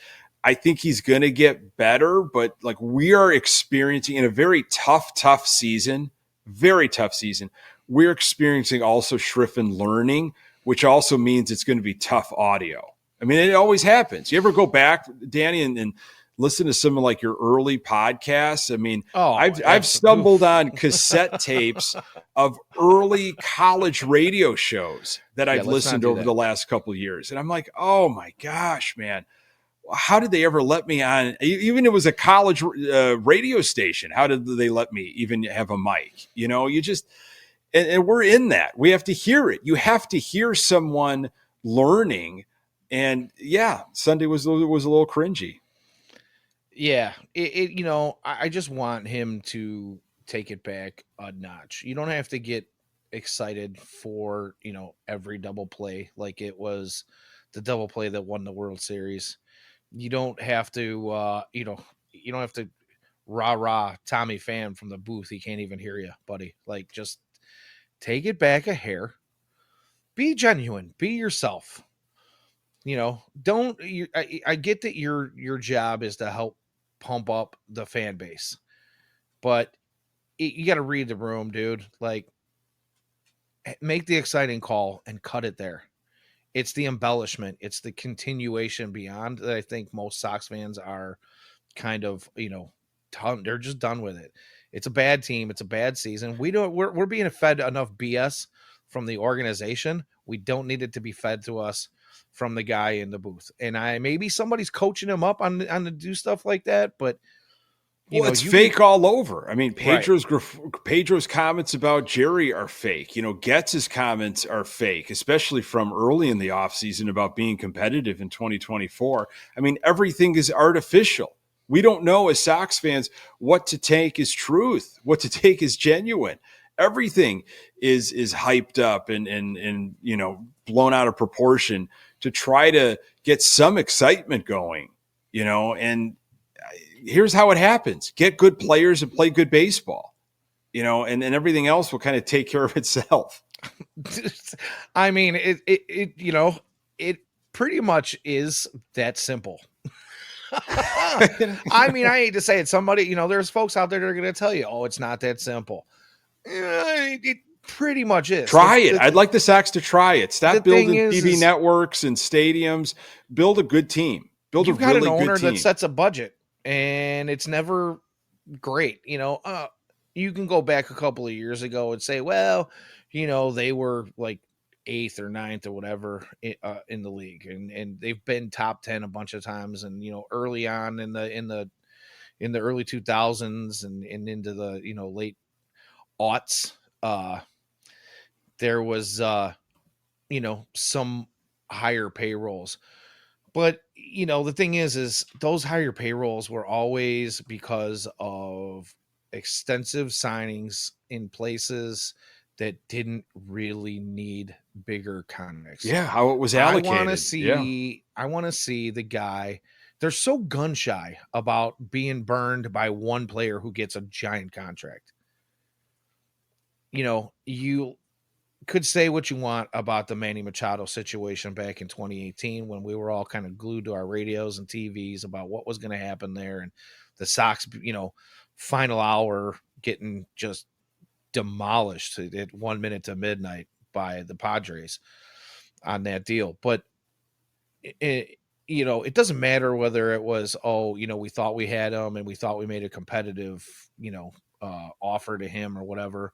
[SPEAKER 1] I think he's going to get better, but like we are experiencing in a very tough season, very tough season. We're experiencing also Schriffen learning, which also means it's going to be tough audio. I mean, it always happens. You ever go back, Danny, and listen to some of like your early podcasts? I mean, I've stumbled on cassette tapes of early college radio shows that I've listened over the last couple of years. And I'm like, oh my gosh, man, how did they ever let me on? Even it was a college radio station. How did they let me even have a mic? You just, and we're in that. We have to hear it. You have to hear someone learning. And yeah, Sunday was a little cringy.
[SPEAKER 2] Yeah, I just want him to take it back a notch. You don't have to get excited for, every double play like it was the double play that won the World Series. You don't have to, you don't have to rah Tommy Pham from the booth. He can't even hear you, buddy. Like, just take it back a hair. Be genuine. Be yourself. I get that your job is to help pump up the fan base, but you got to read the room, dude. Like, make the exciting call and cut it there. It's the embellishment. It's the continuation beyond that. I think most Sox fans are kind of, done. They're just done with it. It's a bad team. It's a bad season. We're being fed enough BS from the organization. We don't need it to be fed to us from the guy in the booth. And maybe somebody's coaching him up on to do stuff like that, but You
[SPEAKER 1] Well,
[SPEAKER 2] know,
[SPEAKER 1] it's fake all over. I mean,
[SPEAKER 2] right.
[SPEAKER 1] Pedro's comments about Jerry are fake. Getz's comments are fake, especially from early in the offseason about being competitive in 2024. I mean, everything is artificial. We don't know as Sox fans what to take as truth, what to take as genuine. Everything is hyped up and blown out of proportion to try to get some excitement going. And here's how it happens: get good players and play good baseball, and everything else will kind of take care of itself.
[SPEAKER 2] I mean, it pretty much is that simple. I mean, I hate to say it. Somebody, there's folks out there that are going to tell you, oh, it's not that simple. It pretty much is.
[SPEAKER 1] Try it. I'd like the Sox to try it. Stop building TV
[SPEAKER 2] is,
[SPEAKER 1] networks and stadiums. Build a good team. Build a really good team.
[SPEAKER 2] You've got an owner that sets a budget, and it's never great. You can go back a couple of years ago and say, well, they were like 8th or 9th or whatever in the league, and they've been top 10 a bunch of times. And early on in the early 2000s and into the late aughts, there was some higher payrolls. But the thing is those higher payrolls were always because of extensive signings in places that didn't really need bigger contracts.
[SPEAKER 1] Yeah, how it was allocated.
[SPEAKER 2] I want to see the guy. They're so gun shy about being burned by one player who gets a giant contract. You could say what you want about the Manny Machado situation back in 2018 when we were all kind of glued to our radios and TVs about what was going to happen there, and the Sox, final hour getting just demolished at 1 minute to midnight by the Padres on that deal. But it doesn't matter whether it was, we thought we had him and we thought we made a competitive, offer to him or whatever.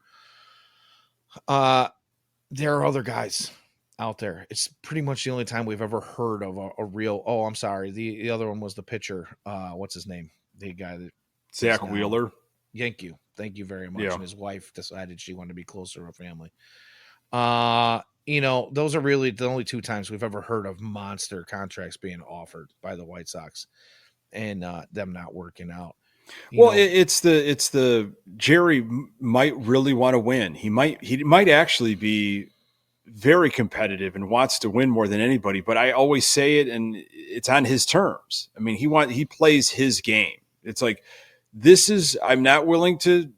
[SPEAKER 2] There are other guys out there. It's pretty much the only time we've ever heard of a real. Oh, I'm sorry. The other one was the pitcher. What's his name? The guy that
[SPEAKER 1] Zach Wheeler.
[SPEAKER 2] Thank you very much.
[SPEAKER 1] Yeah.
[SPEAKER 2] And his wife decided she wanted to be closer to her family. Those are really the only 2 times we've ever heard of monster contracts being offered by the White Sox, and them not working out.
[SPEAKER 1] It's the Jerry might really want to win. He might actually be very competitive and wants to win more than anybody. But I always say it, and it's on his terms. I mean, he plays his game. It's like, I'm not willing to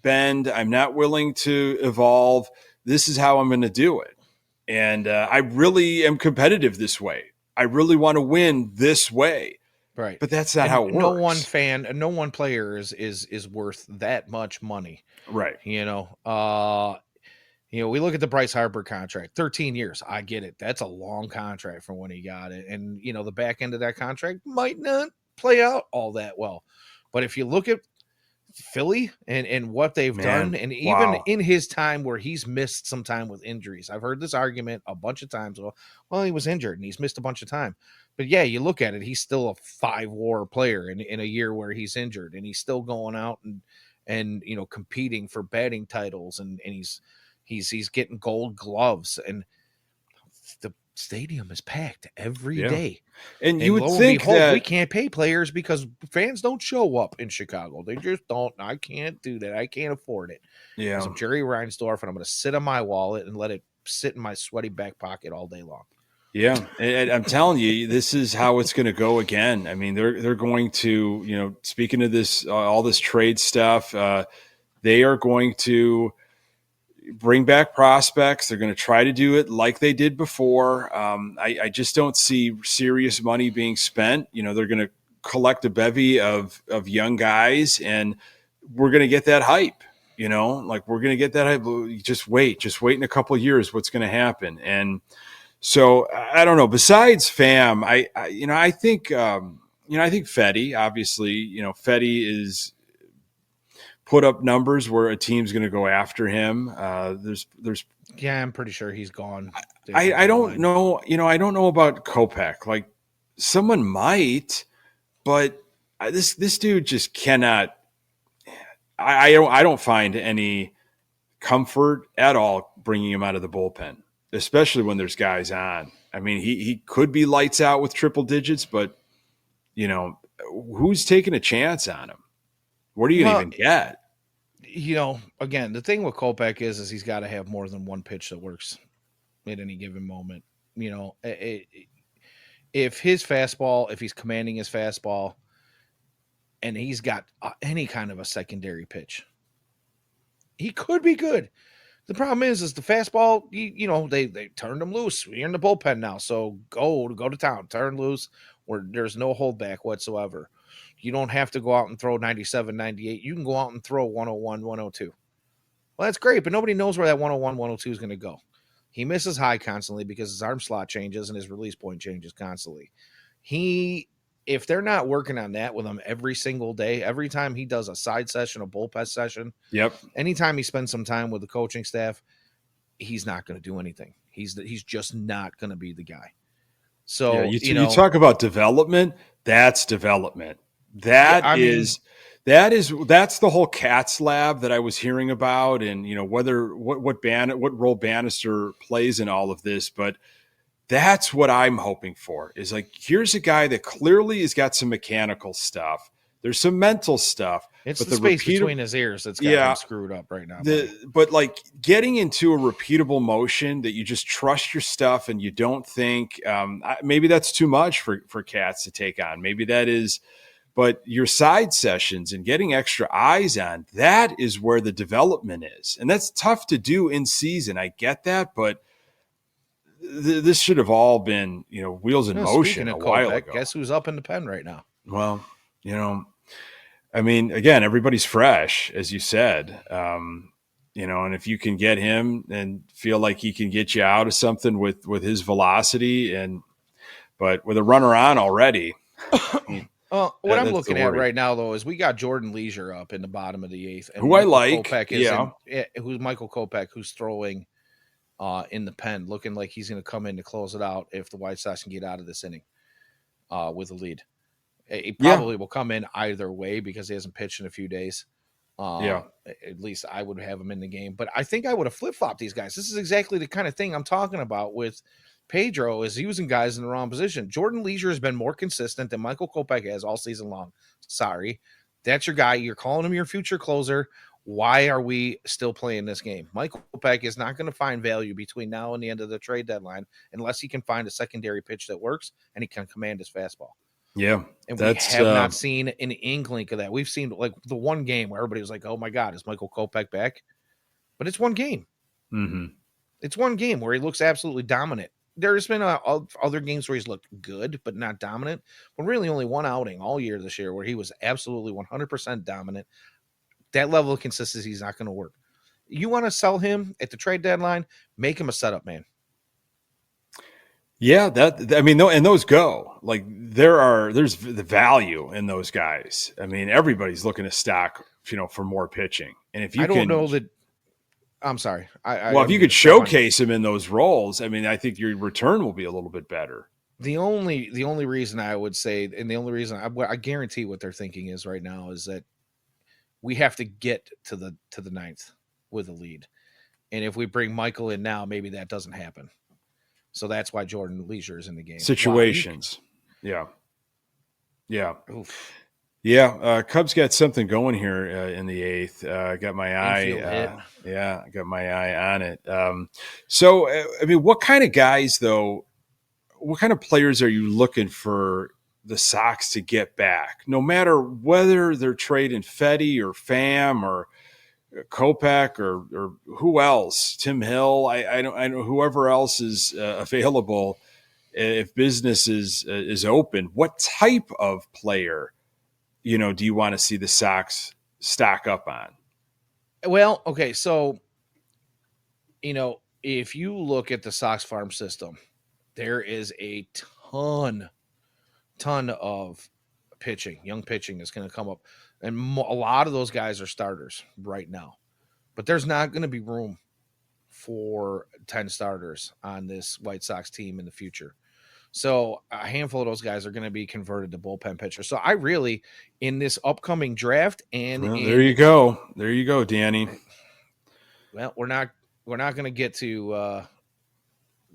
[SPEAKER 1] bend. I'm not willing to evolve. This is how I'm going to do it. And I really am competitive this way. I really want to win this way.
[SPEAKER 2] Right.
[SPEAKER 1] But that's not how it works.
[SPEAKER 2] No one player is worth that much money.
[SPEAKER 1] Right.
[SPEAKER 2] We look at the Bryce Harper contract, 13 years. I get it. That's a long contract from when he got it. And, the back end of that contract might not play out all that well. But if you look at Philly and what they've done, and even in his time where he's missed some time with injuries, I've heard this argument a bunch of times. Well, he was injured and he's missed a bunch of time. But yeah, you look at it, he's still a 5-WAR player in a year where he's injured, and he's still going out and competing for batting titles, and he's getting gold gloves, and the stadium is packed every day.
[SPEAKER 1] And you would think that
[SPEAKER 2] we can't pay players because fans don't show up in Chicago. They just don't. I can't do that. I can't afford it.
[SPEAKER 1] Yeah.
[SPEAKER 2] I'm Jerry Reinsdorf, and I'm going to sit on my wallet and let it sit in my sweaty back pocket all day long.
[SPEAKER 1] Yeah, and I'm telling you, this is how it's going to go again. I mean, they're going to, speaking of this, all this trade stuff, they are going to bring back prospects. They're going to try to do it like they did before. I just don't see serious money being spent. They're going to collect a bevy of young guys, and we're going to get that hype. We're going to get that hype. Just wait in a couple of years, what's going to happen. And so I don't know. Besides Pham, I think Fetty, obviously, Fetty is put up numbers where a team's going to go after him.
[SPEAKER 2] Yeah, I'm pretty sure he's gone.
[SPEAKER 1] I don't know. I don't know about Kopech. Like, someone might, but this dude just cannot. I don't find any comfort at all bringing him out of the bullpen, especially when there's guys on. I mean, he could be lights out with triple digits, but who's taking a chance on him? What are you going to even get?
[SPEAKER 2] Again, the thing with Kopech is he's got to have more than one pitch that works at any given moment. If his fastball, if he's commanding his fastball, and he's got any kind of a secondary pitch, he could be good. The problem is the fastball, they turned him loose. You're in the bullpen now, so go to town, turn loose, where there's no holdback whatsoever. You don't have to go out and throw 97, 98. You can go out and throw 101, 102. Well, that's great, but nobody knows where that 101, 102 is going to go. He misses high constantly because his arm slot changes and his release point changes constantly. If they're not working on that with him every single day, every time he does a side session, a bullpen session, anytime he spends some time with the coaching staff, he's not going to do anything. He's just not going to be the guy. So
[SPEAKER 1] you talk about development. That's development. That's the whole Cats lab that I was hearing about, and what role Bannister plays in all of this, but. That's what I'm hoping for is like, here's a guy that clearly has got some mechanical stuff. There's some mental stuff.
[SPEAKER 2] It's the space between his ears that's got him screwed up right now.
[SPEAKER 1] But like getting into a repeatable motion that you just trust your stuff and you don't think maybe that's too much for Cats to take on. Maybe that is, but your side sessions and getting extra eyes on, that is where the development is. And that's tough to do in season. I get that, but this should have all been, wheels in motion a while ago.
[SPEAKER 2] Guess who's up in the pen right now?
[SPEAKER 1] Well, I mean, again, everybody's fresh, as you said, and if you can get him and feel like he can get you out of something with his velocity but with a runner on already.
[SPEAKER 2] What I'm looking at right now, though, is we got Jordan Leisure up in the bottom of the eighth. And
[SPEAKER 1] who Michael I like.
[SPEAKER 2] Who's Michael Kopech, who's throwing in the pen, looking like he's going to come in to close it out if the White Sox can get out of this inning with a lead. He probably will come in either way because he hasn't pitched in a few days. At least I would have him in the game. But I think I would have flip-flopped these guys. This is exactly the kind of thing I'm talking about with Pedro, is using guys in the wrong position. Jordan Leisure has been more consistent than Michael Kopech has all season long. Sorry. That's your guy. You're calling him your future closer. Why are we still playing this game? Michael Kopech is not going to find value between now and the end of the trade deadline unless he can find a secondary pitch that works and he can command his fastball.
[SPEAKER 1] Yeah.
[SPEAKER 2] And we have not seen an inkling of that. We've seen like the one game where everybody was like, oh my God, is Michael Kopech back? But it's one game.
[SPEAKER 1] Mm-hmm.
[SPEAKER 2] It's one game where he looks absolutely dominant. There's been other games where he's looked good, but not dominant. But really only one outing all year this year where he was absolutely 100% dominant. That level of consistency is not going to work. You want to sell him at the trade deadline, make him a setup man.
[SPEAKER 1] Yeah, and those go. Like there's the value in those guys. I mean, everybody's looking to stack, for more pitching. And if you I'm sorry. If you could showcase him in those roles, I mean, I think your return will be a little bit better.
[SPEAKER 2] The only reason I would say, and the only reason I guarantee what they're thinking is right now is that we have to get to the ninth with a lead. And if we bring Michael in now, maybe that doesn't happen. So that's why Jordan Leisure is in the game.
[SPEAKER 1] Situations.
[SPEAKER 2] Wow.
[SPEAKER 1] Yeah.
[SPEAKER 2] Oof.
[SPEAKER 1] Yeah. Cubs got something going here in the eighth. Got my eye. I got my eye on it. What kind of guys, though, what kind of players are you looking for the Sox to get back, no matter whether they're trading Fetty or Pham or Kopech or who else, Tim Hill, I know whoever else is available. If business is open, what type of player, do you want to see the Sox stack up on?
[SPEAKER 2] Well, okay. So, if you look at the Sox farm system, there is a ton of pitching, young pitching that's going to come up. And a lot of those guys are starters right now. But there's not going to be room for 10 starters on this White Sox team in the future. So a handful of those guys are going to be converted to bullpen pitchers. So I really, in this upcoming draft and
[SPEAKER 1] Well,
[SPEAKER 2] in
[SPEAKER 1] there you go. There you go, Danny.
[SPEAKER 2] well, we're not going to get to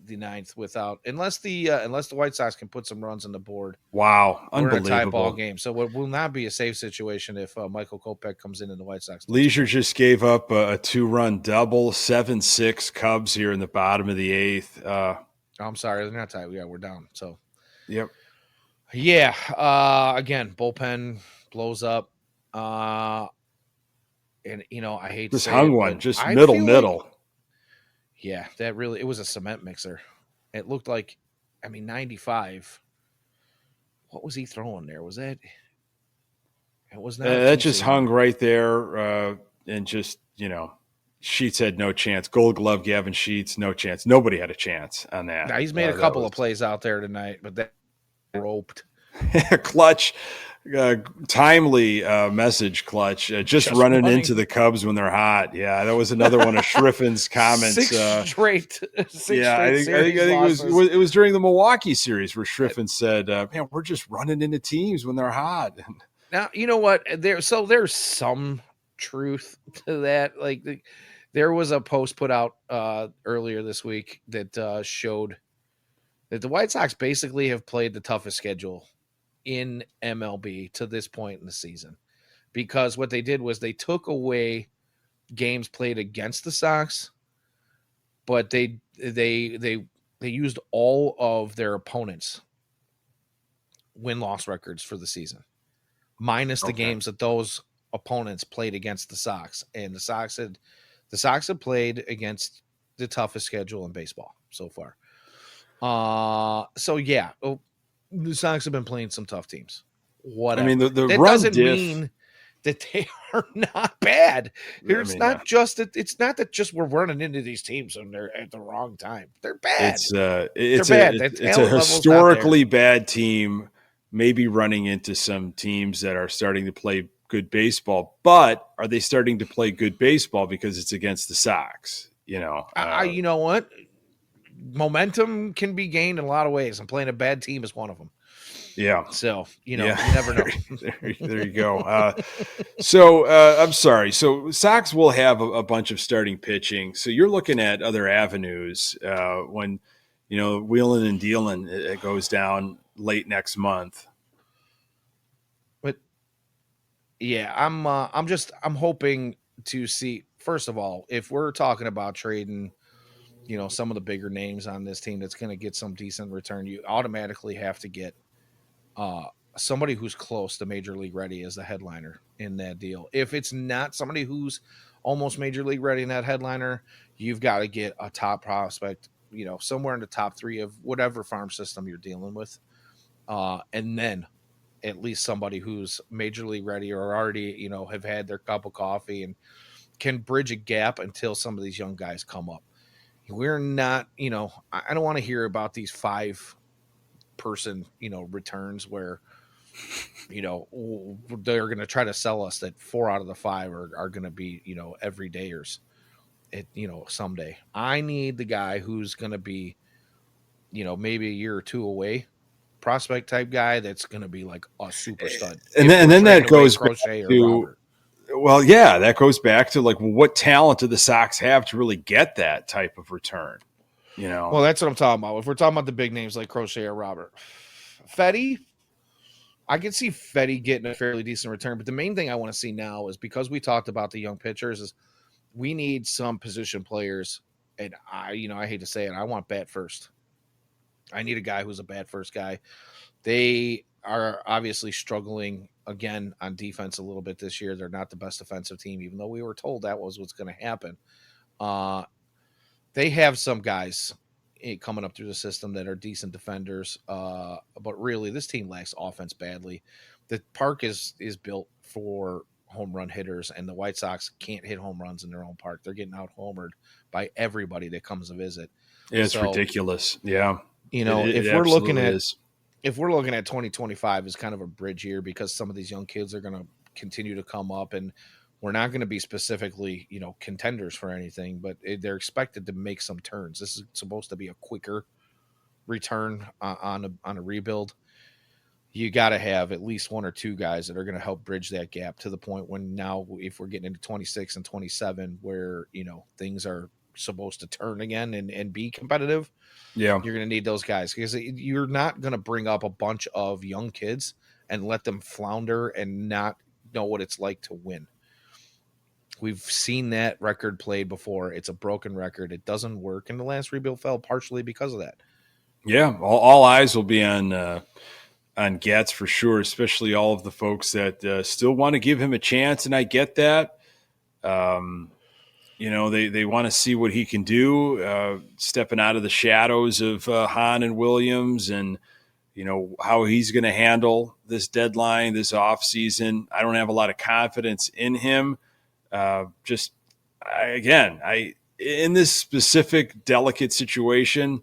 [SPEAKER 2] the ninth without unless the White Sox can put some runs on the board.
[SPEAKER 1] Wow,
[SPEAKER 2] We're in a tie ball
[SPEAKER 1] unbelievable.
[SPEAKER 2] game, so it will not be a safe situation if Michael Kopech comes in and the White Sox.
[SPEAKER 1] Leisure just gave up a 2-run double, 7-6 Cubs here in the bottom of the eighth.
[SPEAKER 2] I'm sorry, they're not tied. Yeah, we're down. So,
[SPEAKER 1] Yep.
[SPEAKER 2] yeah. Again, bullpen blows up. And I hate to
[SPEAKER 1] Just
[SPEAKER 2] say
[SPEAKER 1] hung
[SPEAKER 2] it,
[SPEAKER 1] one,
[SPEAKER 2] but
[SPEAKER 1] just
[SPEAKER 2] I
[SPEAKER 1] middle.
[SPEAKER 2] feel like, yeah, it was a cement mixer. It looked like, 95. What was he throwing there? Was that? It was not a
[SPEAKER 1] That just
[SPEAKER 2] two-seam.
[SPEAKER 1] hung right there, and just Sheets had no chance. Gold Glove, Gavin Sheets, no chance. Nobody had a chance on that.
[SPEAKER 2] Now he's made a couple of plays out there tonight, but that roped.
[SPEAKER 1] Clutch, timely message. Clutch, just running into the Cubs when they're hot. Yeah, that was another one of Schriffin's comments.
[SPEAKER 2] Six straight
[SPEAKER 1] I think it was during the Milwaukee series where Schriffen said, "Man, we're just running into teams when they're hot."
[SPEAKER 2] Now you know what? There's some truth to that. Like there was a post put out earlier this week that showed that the White Sox basically have played the toughest schedule in MLB to this point in the season, because what they did was they took away games played against the Sox, but they used all of their opponents' win-loss records for the season, minus the games that those opponents played against the Sox. And the Sox had played against the toughest schedule in baseball so far. So yeah, the Sox have been playing some tough teams. Whatever.
[SPEAKER 1] I mean, the
[SPEAKER 2] that
[SPEAKER 1] run
[SPEAKER 2] doesn't
[SPEAKER 1] diff,
[SPEAKER 2] mean that they are not bad. It's not that just we're running into these teams and they're at the wrong time. They're bad.
[SPEAKER 1] It's
[SPEAKER 2] bad.
[SPEAKER 1] It's a historically bad team, maybe running into some teams that are starting to play good baseball, but are they starting to play good baseball because it's against the Sox? You know
[SPEAKER 2] what? Momentum can be gained in a lot of ways, and playing a bad team is one of them.
[SPEAKER 1] Yeah.
[SPEAKER 2] So, you never know.
[SPEAKER 1] there you go. I'm sorry. So Sox will have a bunch of starting pitching. So you're looking at other avenues when, wheeling and dealing, it goes down late next month.
[SPEAKER 2] But yeah, I'm hoping to see, first of all, if we're talking about trading, some of the bigger names on this team that's going to get some decent return, you automatically have to get somebody who's close to major league ready as the headliner in that deal. If it's not somebody who's almost major league ready in that headliner, you've got to get a top prospect, somewhere in the top 3 of whatever farm system you're dealing with. And then at least somebody who's major league ready or already, have had their cup of coffee and can bridge a gap until some of these young guys come up. We're not, I don't want to hear about these 5-person, returns where, they're going to try to sell us that 4 out of the 5 are going to be, everydayers. Someday. I need the guy who's going to be, maybe a year or 2 away, prospect type guy that's going to be like a super stud.
[SPEAKER 1] And then that goes back
[SPEAKER 2] to,
[SPEAKER 1] well, yeah, that goes back to like, what talent do the Sox have to really get that type of return?
[SPEAKER 2] Well, that's what I'm talking about. If we're talking about the big names like Crochet or Robert, Fetty, I can see Fetty getting a fairly decent return. But the main thing I want to see now is, because we talked about the young pitchers, is we need some position players. And I hate to say it, I want bat first. I need a guy who's a bat first guy. They are obviously struggling again on defense a little bit this year. They're not the best defensive team, even though we were told that was what's going to happen. They have some guys coming up through the system that are decent defenders, but really this team lacks offense badly. The park is built for home run hitters, and the White Sox can't hit home runs in their own park. They're getting out homered by everybody that comes to visit.
[SPEAKER 1] Yeah, it's ridiculous. Yeah.
[SPEAKER 2] If we're looking at 2025 as kind of a bridge year, because some of these young kids are going to continue to come up, and we're not going to be specifically, contenders for anything, but they're expected to make some turns. This is supposed to be a quicker return on a rebuild, you got to have at least one or two guys that are going to help bridge that gap to the point when now, if we're getting into 26 and 27, where, things are supposed to turn again and be competitive.
[SPEAKER 1] Yeah.
[SPEAKER 2] You're going to need those guys, because you're not going to bring up a bunch of young kids and let them flounder and not know what it's like to win. We've seen that record played before. It's a broken record. It doesn't work. And the last rebuild fell partially because of that.
[SPEAKER 1] Yeah. All eyes will be on Getz for sure, especially all of the folks that still want to give him a chance. And I get that. They want to see what he can do, stepping out of the shadows of Hahn and Williams, and, how he's going to handle this deadline, this offseason. I don't have a lot of confidence in him. In this specific delicate situation,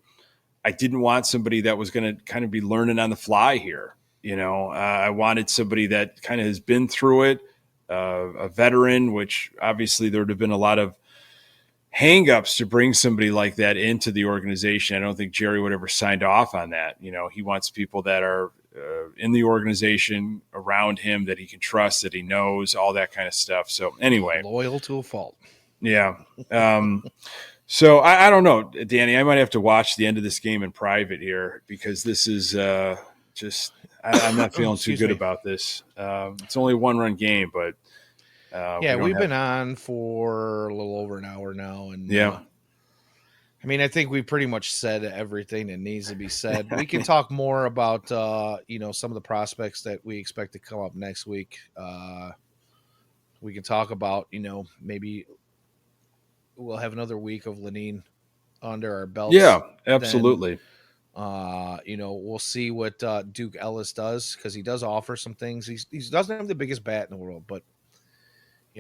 [SPEAKER 1] I didn't want somebody that was going to kind of be learning on the fly here. I wanted somebody that kind of has been through it, a veteran, which obviously there would have been a lot of hang-ups to bring somebody like that into the organization. I don't think Jerry would ever signed off on that. He wants people that are in the organization around him that he can trust, that he knows, all that kind of stuff. So anyway,
[SPEAKER 2] loyal to a fault.
[SPEAKER 1] Yeah. So I don't know, Danny, I might have to watch the end of this game in private here, because this is I'm not feeling too good about this. It's only a 1-run game, but
[SPEAKER 2] we've been on for a little over an hour now. And I think we pretty much said everything that needs to be said. We can talk more about, some of the prospects that we expect to come up next week. We can talk about, maybe we'll have another week of Lenyn under our belts.
[SPEAKER 1] Yeah, absolutely.
[SPEAKER 2] We'll see what Duke Ellis does, because he does offer some things. He doesn't have the biggest bat in the world, but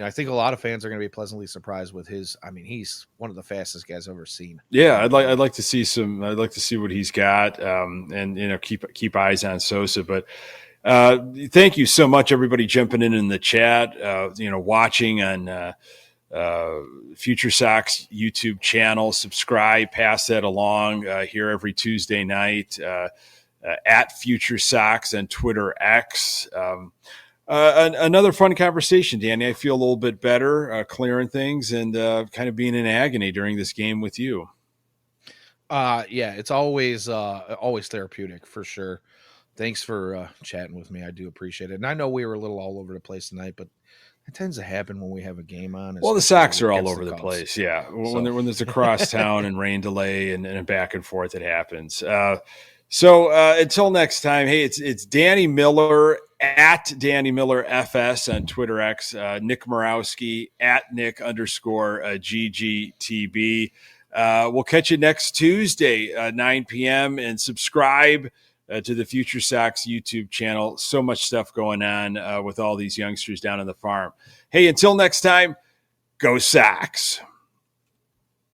[SPEAKER 2] I think a lot of fans are going to be pleasantly surprised with his. He's one of the fastest guys I've ever seen.
[SPEAKER 1] Yeah, I'd like to see some. I'd like to see what he's got, and keep eyes on Sosa. But thank you so much, everybody jumping in the chat. Watching on FutureSox YouTube channel. Subscribe, pass that along. Here every Tuesday night at FutureSox and Twitter X. Another fun conversation, Danny. I feel a little bit better, clearing things, and kind of being in agony during this game with you.
[SPEAKER 2] It's always therapeutic for sure. Thanks for chatting with me. I do appreciate it. And I know we were a little all over the place tonight, but it tends to happen when we have a game on.
[SPEAKER 1] Well, the Sox are all over the place. Yeah. When there's a crosstown and rain delay and back and forth, it happens. So until next time, hey, it's Danny Miller at Danny Miller FS on Twitter X, Nick Murawski at Nick_GGTB. We'll catch you next Tuesday, 9 p.m. and subscribe to the FutureSox YouTube channel. So much stuff going on with all these youngsters down on the farm. Hey, until next time, go Sox.